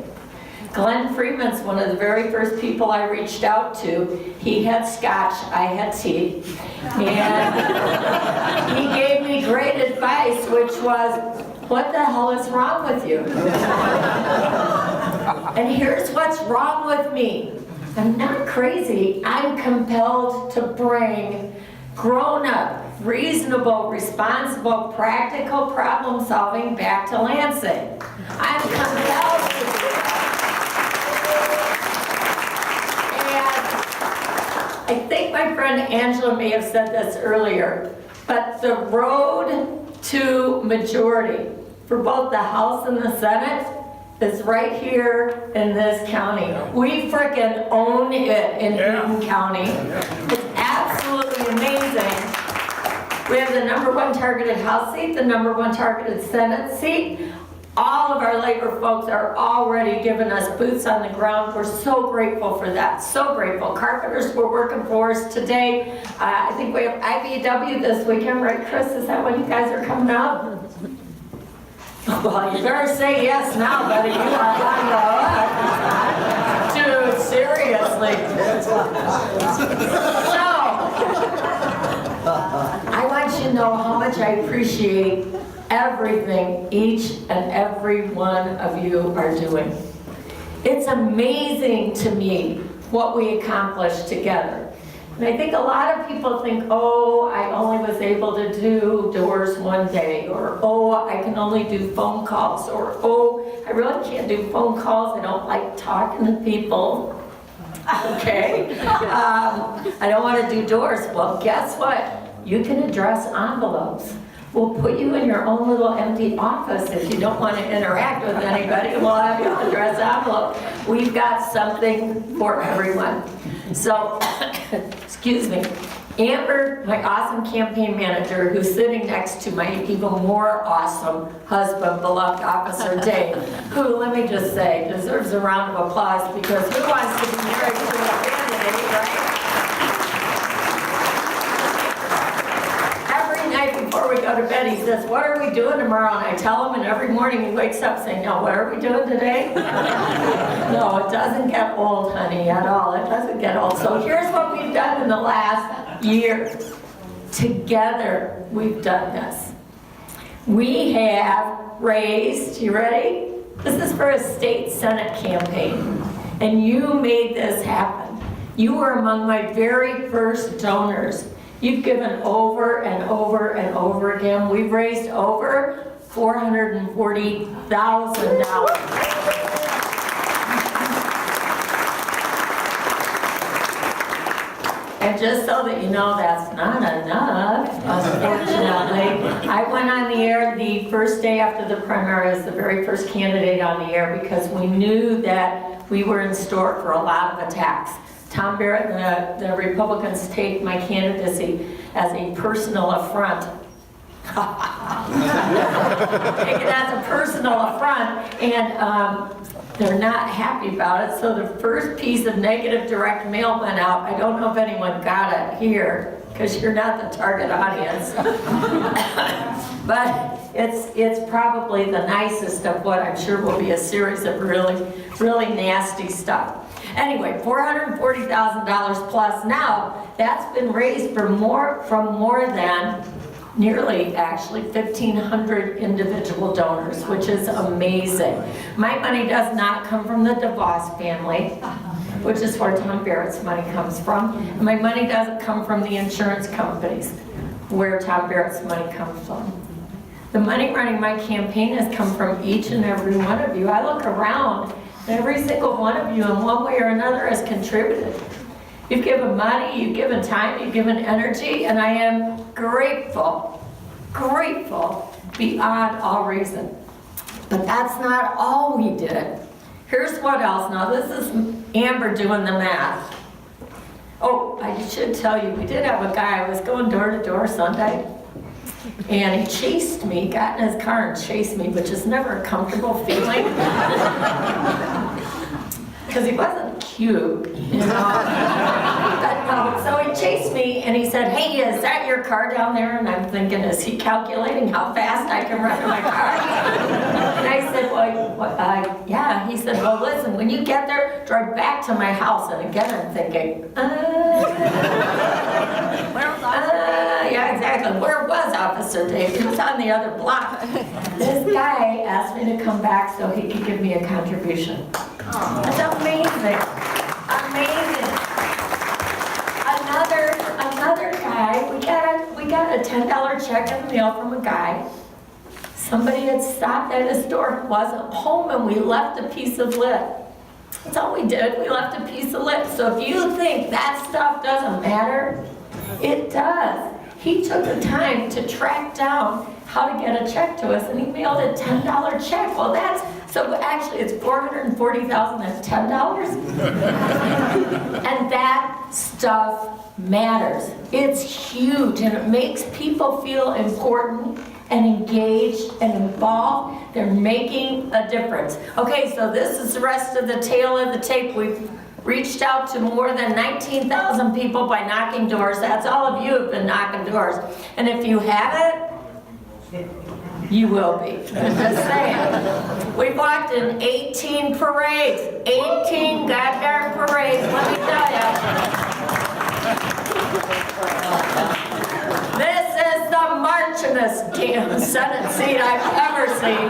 Glenn Freeman's one of the very first people I reached out to. He had scotch, I had tea, and he gave me great advice, which was, what the hell is wrong with you? And here's what's wrong with me. I'm not crazy. I'm compelled to bring grown-up, reasonable, responsible, practical problem solving back to Lansing. I'm compelled to do that. And I think my friend Angela may have said this earlier, but the road to majority for both the House and the Senate is right here in this county. We frickin' own it in Eaton County. It's absolutely amazing. We have the #1 targeted House seat, the #1 targeted Senate seat. All of our labor folks are already giving us boots on the ground. We're so grateful for that, so grateful. Carpenters were working for us today. I think we have IBW this weekend, right, Chris? Is that when you guys are coming out? Well, you better say yes now, buddy. You are on the hook. Dude, seriously. So, I want you to know how much I appreciate everything each and every one of you are doing. It's amazing to me what we accomplished together. And I think a lot of people think, oh, I only was able to do doors one day, or oh, I can only do phone calls, or oh, I really can't do phone calls, I don't like talking to people. Okay? I don't want to do doors. Well, guess what? You can address envelopes. We'll put you in your own little empty office if you don't want to interact with anybody. We'll have you address envelope. We've got something for everyone. So, excuse me. Amber, my awesome campaign manager, who's sitting next to my even more awesome husband, beloved Officer Dave, who, let me just say, deserves a round of applause, because who wants to be married to a candidate, right? Before we go to bed, he says, what are we doing tomorrow? And I tell him, and every morning he wakes up saying, no, what are we doing today? No, it doesn't get old, honey, at all. It doesn't get old. So here's what we've done in the last year. Together, we've done this. We have raised, you ready? This is for a state Senate campaign. And you made this happen. You were among my very first donors. You've given over and over and over again. We've raised over $440,000. And just so that you know, that's not enough, unfortunately. I went on the air the first day after the primary as the very first candidate on the air, because we knew that we were in store for a lot of attacks. Tom Barrett and the Republicans take my candidacy as a personal affront. Take it as a personal affront, and they're not happy about it. So the first piece of negative direct mail went out. I don't know if anyone got it here, because you're not the target audience. But it's probably the nicest of what I'm sure will be a series of really, really nasty stuff. Anyway, $440,000 plus. Now, that's been raised from more than nearly, actually, 1,500 individual donors, which is amazing. My money does not come from the DeVos family, which is where Tom Barrett's money comes from. And my money doesn't come from the insurance companies, where Tom Barrett's money comes from. The money running my campaign has come from each and every one of you. I look around, every single one of you in one way or another has contributed. You've given money, you've given time, you've given energy, and I am grateful, grateful beyond all reason. But that's not all we did. Here's what else. Now this is Amber doing the math. Oh, I should tell you, we did have a guy, I was going door to door Sunday, and he chased me, got in his car and chased me, which is never a comfortable feeling. Because he wasn't cute, you know. But no, so he chased me and he said, "Hey, is that your car down there?" And I'm thinking, is he calculating how fast I can run to my car? And I said, yeah. He said, well, listen, when you get there, drive back to my house. And again, I'm thinking, yeah, exactly. Where was Officer Dave? He was on the other block. This guy asked me to come back so he could give me a contribution. That's amazing. Amazing. Another guy, we got a $10 check in the mail from a guy. Somebody had stopped at his door, wasn't home, and we left a piece of lid. That's all we did. We left a piece of lid. So if you think that stuff doesn't matter, it does. He took the time to track down how to get a check to us, and he mailed a $10 check. Well, so actually it's $440,000 and $10. And that stuff matters. It's huge, and it makes people feel important and engaged and involved. They're making a difference. Okay, so this is the rest of the tail of the tape. We've reached out to more than 19,000 people by knocking doors. That's all of you have been knocking doors. And if you haven't, you will be. I'm just saying. We've walked in 18 parades, 18 goddamn parades, let me tell you. This is the marchingest damn Senate seat I've ever seen.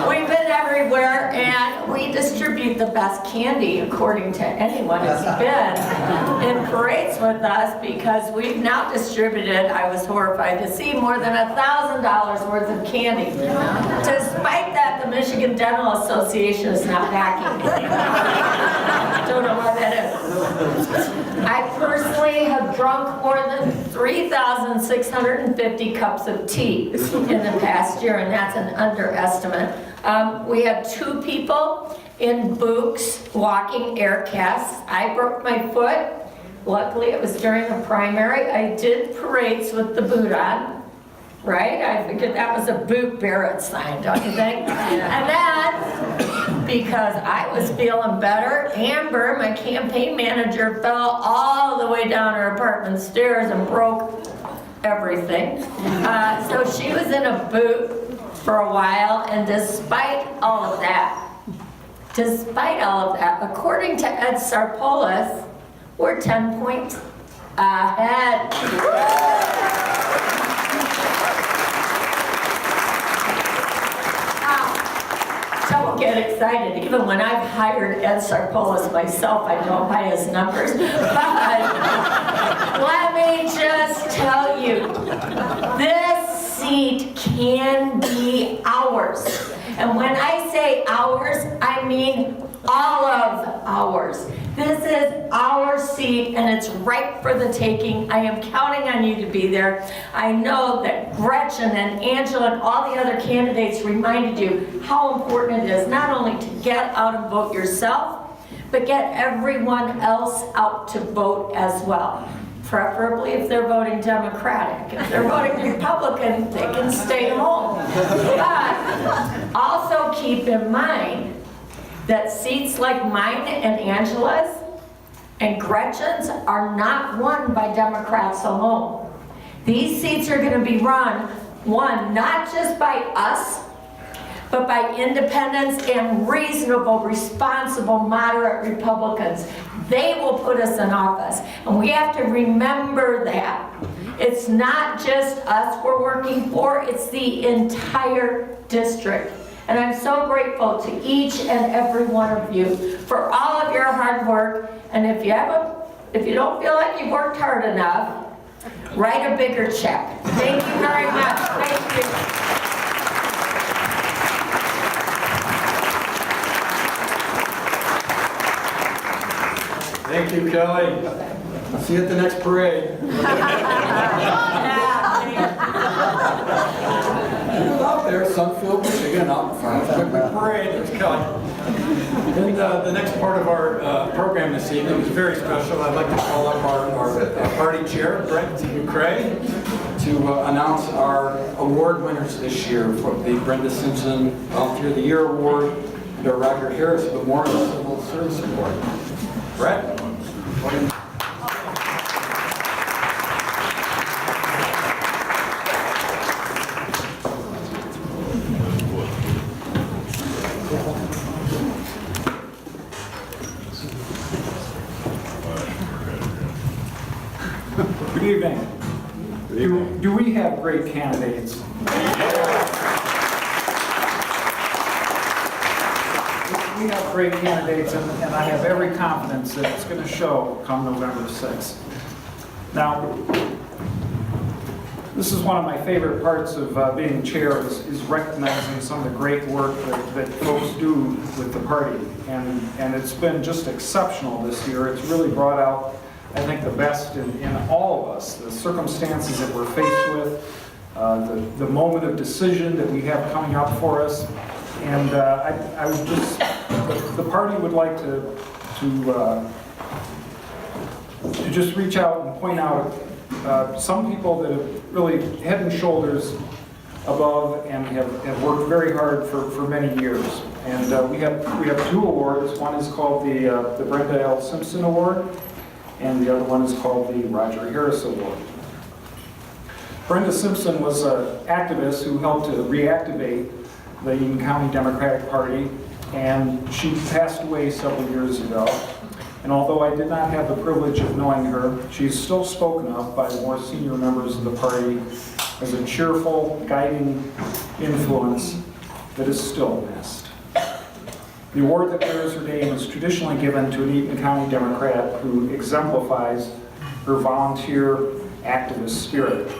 We've been everywhere, and we distribute the best candy, according to anyone who's been in parades with us, because we've now distributed, I was horrified to see, more than $1,000 worth of candy. Despite that, the Michigan Dental Association is not backing me. Don't know why that is. I personally have drunk more than 3,650 cups of tea in the past year, and that's an underestimate. We had 2 people in books walking air casts. I broke my foot. Luckily, it was during the primary. I did parades with the boot on. Right? I figured that was a boot Barrett sign, don't you think? And then, because I was feeling better, Amber, my campaign manager, fell all the way down her apartment stairs and broke everything. So she was in a boot for a while, and despite all of that, according to Ed Sarpolis, we're 10 points ahead. Don't get excited. Even when I've hired Ed Sarpolis myself, I don't buy his numbers. But let me just tell you, this seat can be ours. And when I say ours, I mean all of ours. This is our seat, and it's ripe for the taking. I am counting on you to be there. I know that Gretchen and Angela and all the other candidates reminded you how important it is not only to get out and vote yourself, but get everyone else out to vote as well. Preferably if they're voting Democratic. If they're voting Republican, they can stay home. But also keep in mind that seats like mine and Angela's and Gretchen's are not won by Democrats alone. These seats are going to be won not just by us, but by independents and reasonable, responsible, moderate Republicans. They will put us in office, and we have to remember that. It's not just us we're working for, it's the entire district. And I'm so grateful to each and every one of you for all of your hard work. And if you don't feel like you've worked hard enough, write a bigger check. Thank you very much. Thank you. Thank you, Kelly. See you at the next parade. Out there, Sunfield, Michigan, out front of the parade. There's Kelly. And the next part of our program this evening is very special. I'd like to call up our party chair, Brent McCrae, to announce our award winners this year for the Brenda Simpson Volunteer of the Year Award and our Roger Harris Memorial Civil Service Award. Brett? Good evening. Do we have great candidates? We have great candidates, and I have every confidence that it's going to show come November 6th. Now, this is one of my favorite parts of being chair is recognizing some of the great work that folks do with the party, and it's been just exceptional this year. It's really brought out, I think, the best in all of us, the circumstances that we're faced with, the moment of decision that we have coming up for us. And I would just, the party would like to just reach out and point out some people that have really head and shoulders above and have worked very hard for many years. And we have 2 awards. One is called the Brenda L. Simpson Award, and the other one is called the Roger Harris Award. Brenda Simpson was an activist who helped to reactivate the Eaton County Democratic Party, and she passed away several years ago. And although I did not have the privilege of knowing her, she's still spoken of by the more senior members of the party as a cheerful, guiding influence that is still missed. The award that bears her name is traditionally given to an Eaton County Democrat who exemplifies her volunteer activist spirit.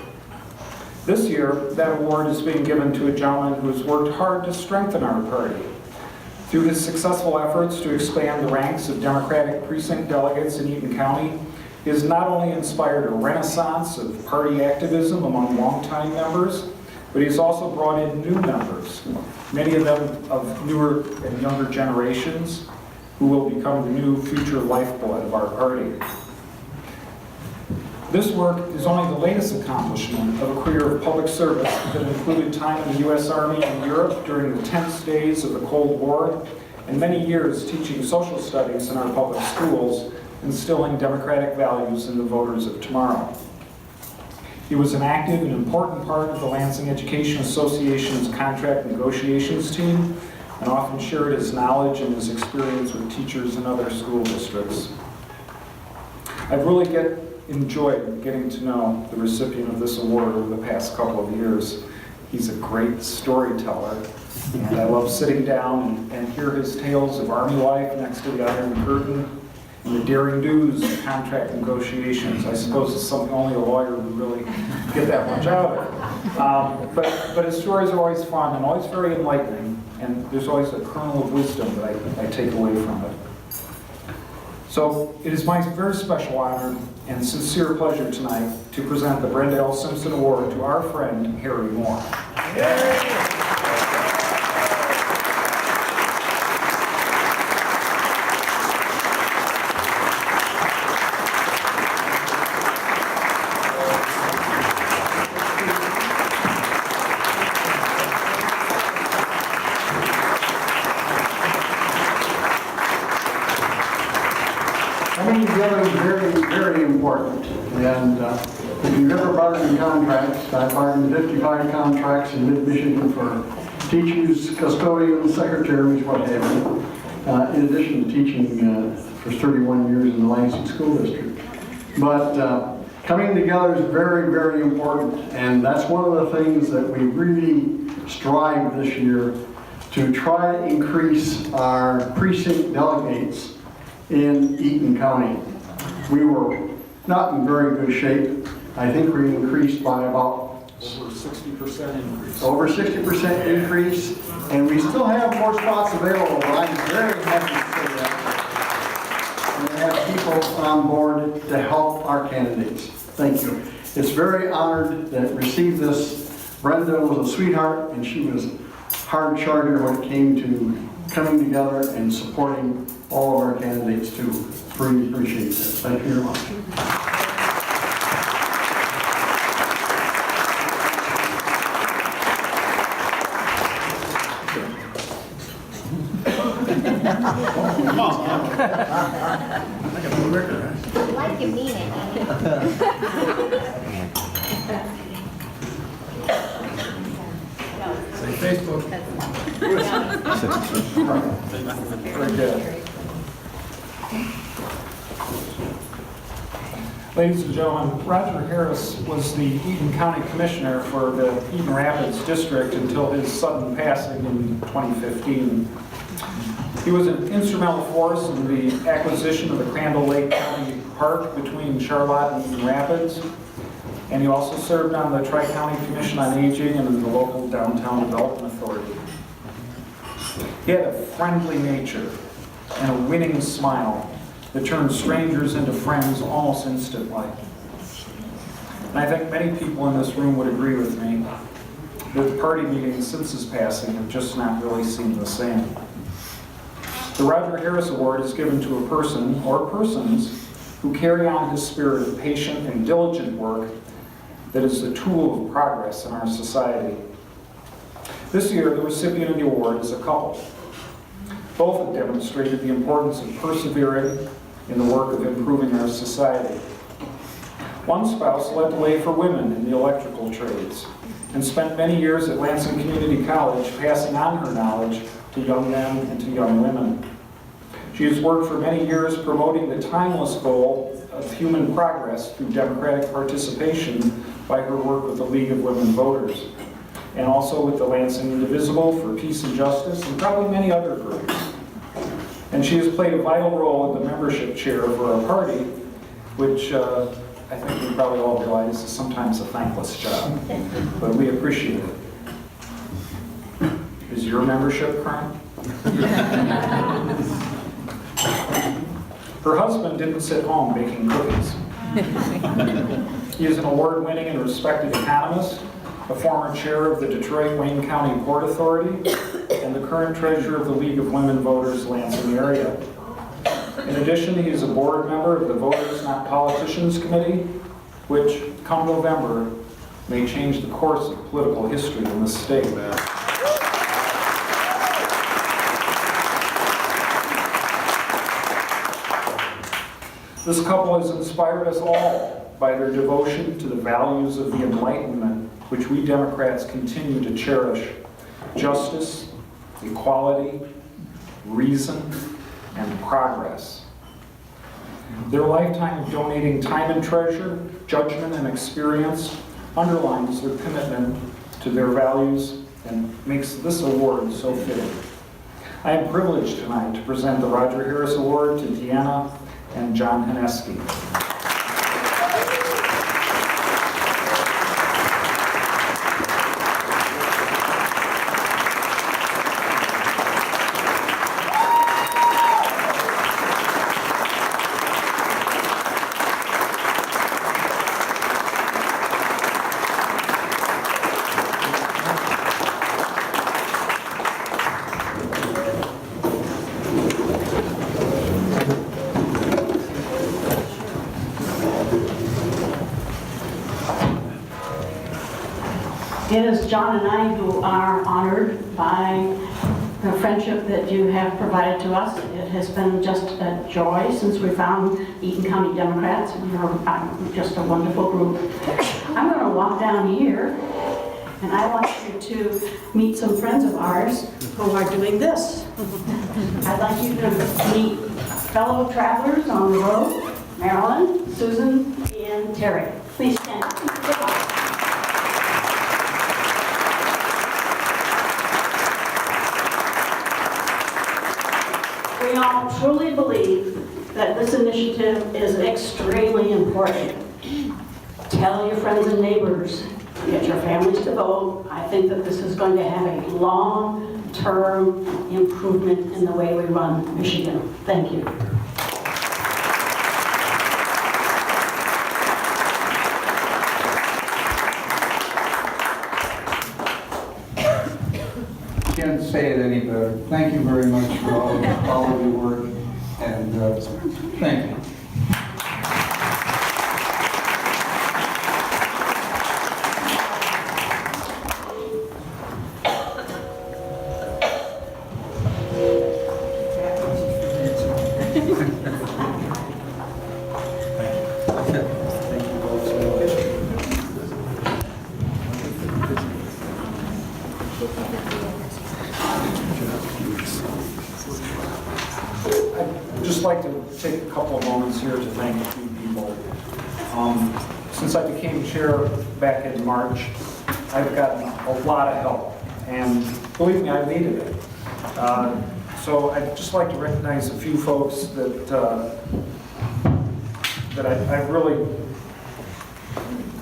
This year, that award is being given to a gentleman who has worked hard to strengthen our party. Through his successful efforts to expand the ranks of Democratic precinct delegates in Eaton County, he has not only inspired a renaissance of party activism among longtime members, but he's also brought in new members, many of them of newer and younger generations, who will become the new future lifeblood of our party. This work is only the latest accomplishment of a career of public service that included time in the U.S. Army and Europe during the tense days of the Cold War, and many years teaching social studies in our public schools, instilling democratic values in the voters of tomorrow. He was an active and important part of the Lansing Education Association's contract negotiations team, and often shared his knowledge and his experience with teachers in other school districts. I've really enjoyed getting to know the recipient of this award over the past couple of years. He's a great storyteller, and I love sitting down and hear his tales of Army life next to the Iron Curtain and the daring do's of contract negotiations. I suppose it's something only a lawyer would really get that much out of. But his stories are always fun and always very enlightening, and there's always a kernel of wisdom that I take away from it. So it is my very special honor and sincere pleasure tonight to present the Brenda L. Simpson Award to our friend, Harry Moore. Coming together is very, very important. And if you've ever bargained in contracts, I've bargained 55 contracts in mid-Michigan for teachers, custodians, secretaries, what have you, in addition to teaching for 31 years in the Lansing School District. But coming together is very, very important. And that's one of the things that we really strive this year to try to increase our precinct delegates in Eaton County. We were not in very good shape. I think we increased by about Over 60% increase. over 60% increase, and we still have more spots available. I'm very happy to say that. And we have people on board to help our candidates. Thank you. It's very honored that received this. Brenda was a sweetheart, and she was hard-charted when it came to coming together and supporting all of our candidates too. Really appreciate that. Thank you very much. Like you mean it. Say Facebook. Very good. Ladies and gentlemen, Roger Harris was the Eaton County Commissioner for the Eaton Rapids District until his sudden passing in 2015. He was an instrumental force in the acquisition of the Crandall Lake County Park between Charlotte and Eaton Rapids, and he also served on the Tri-County Commission on Aging and in the local Downtown Development Authority. He had a friendly nature and a winning smile that turned strangers into friends almost instantly. And I think many people in this room would agree with me that the party meetings since his passing have just not really seemed the same. The Roger Harris Award is given to a person or persons who carry on his spirit of patient and diligent work that is a tool of progress in our society. This year, the recipient of the award is a couple. Both have demonstrated the importance of persevering in the work of improving our society. One spouse led the way for women in the electrical trades and spent many years at Lansing Community College passing on her knowledge to young men and to young women. She has worked for many years promoting the timeless goal of human progress through democratic participation by her work with the League of Women Voters, and also with the Lansing Indivisible for Peace and Justice, and probably many other groups. And she has played a vital role in the membership chair for our party, which I think we probably all realize is sometimes a thankless job, but we appreciate it. Is your membership current? Her husband didn't sit home baking cookies. He is an award-winning and respected economist, a former chair of the Detroit-Wayne County Port Authority, and the current treasurer of the League of Women Voters Lansing area. In addition, he is a board member of the Voters Not Politicians Committee, which, come November, may change the course of political history in this state. This couple has inspired us all by their devotion to the values of the Enlightenment, which we Democrats continue to cherish: justice, equality, reason, and progress. Their lifetime of donating time and treasure, judgment and experience underlines their commitment to their values and makes this award so fitting. I am privileged tonight to present the Roger Harris Award to Deanna and John Haneski. It is John and I who are honored by the friendship that you have provided to us. It has been just a joy since we found Eaton County Democrats. You're just a wonderful group. I'm going to walk down here, and I want you to meet some friends of ours who are doing this. I'd like you to meet fellow travelers on the road, Marilyn, Susan, and Terry. Please stand up. We all truly believe that this initiative is extremely important. Tell your friends and neighbors, get your families to vote. I think that this is going to have a long-term improvement in the way we run Michigan. Thank you. any better. Thank you very much for all of your work, and thank you. I'd just like to take a couple of moments here to thank a few people. Since I became chair back in March, I've gotten a lot of help, and believe me, I needed it. So I'd just like to recognize a few folks that I've really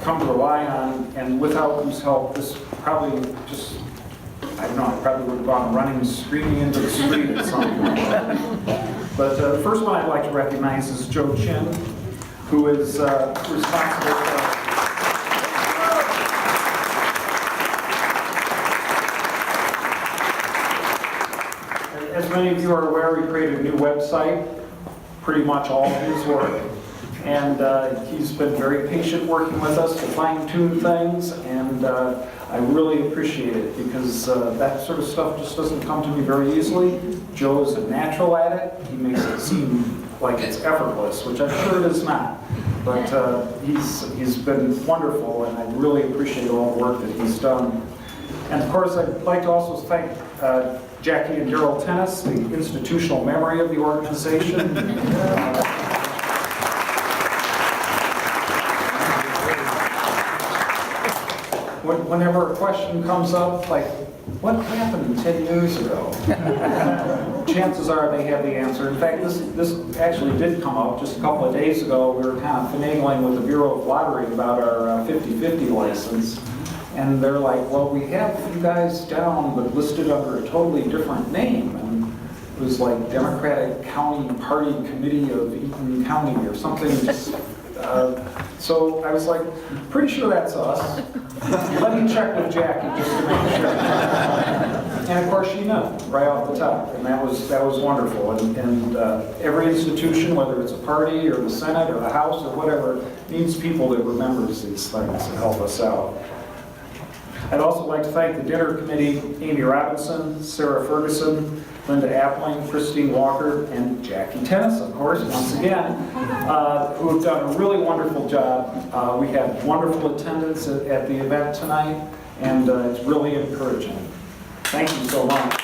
come to rely on, and without whose help, this probably just, I don't know, I probably would have gone running, screaming into the street at some point. But the first one I'd like to recognize is Joe Chin, who is responsible for... As many of you are aware, we created a new website, pretty much all of his work. And he's been very patient working with us to fine-tune things, and I really appreciate it, because that sort of stuff just doesn't come to me very easily. Joe is a natural at it. He makes it seem like it's effortless, which I'm sure it is not. But he's been wonderful, and I really appreciate all the work that he's done. And of course, I'd like to also thank Jackie and Daryl Tennis, the institutional memory of the organization. Whenever a question comes up, like, what happened 10 years ago? Chances are they have the answer. In fact, this actually did come up just a couple of days ago. We were kind of finagling with the Bureau of Lottery about our 50/50 license. And they're like, well, we have you guys down, but listed under a totally different name. And it was like Democratic County Party Committee of Eaton County or something. So I was like, pretty sure that's us. Let me check with Jackie just to make sure. And of course she knew right off the top, and that was wonderful. And every institution, whether it's a party or the Senate or the House or whatever, needs people that remembers these things to help us out. I'd also like to thank the dinner committee, Amy Robinson, Sarah Ferguson, Linda Appling, Christine Walker, and Jackie Tennis, of course, once again, who have done a really wonderful job. We had wonderful attendance at the event tonight, and it's really encouraging. Thank you so much.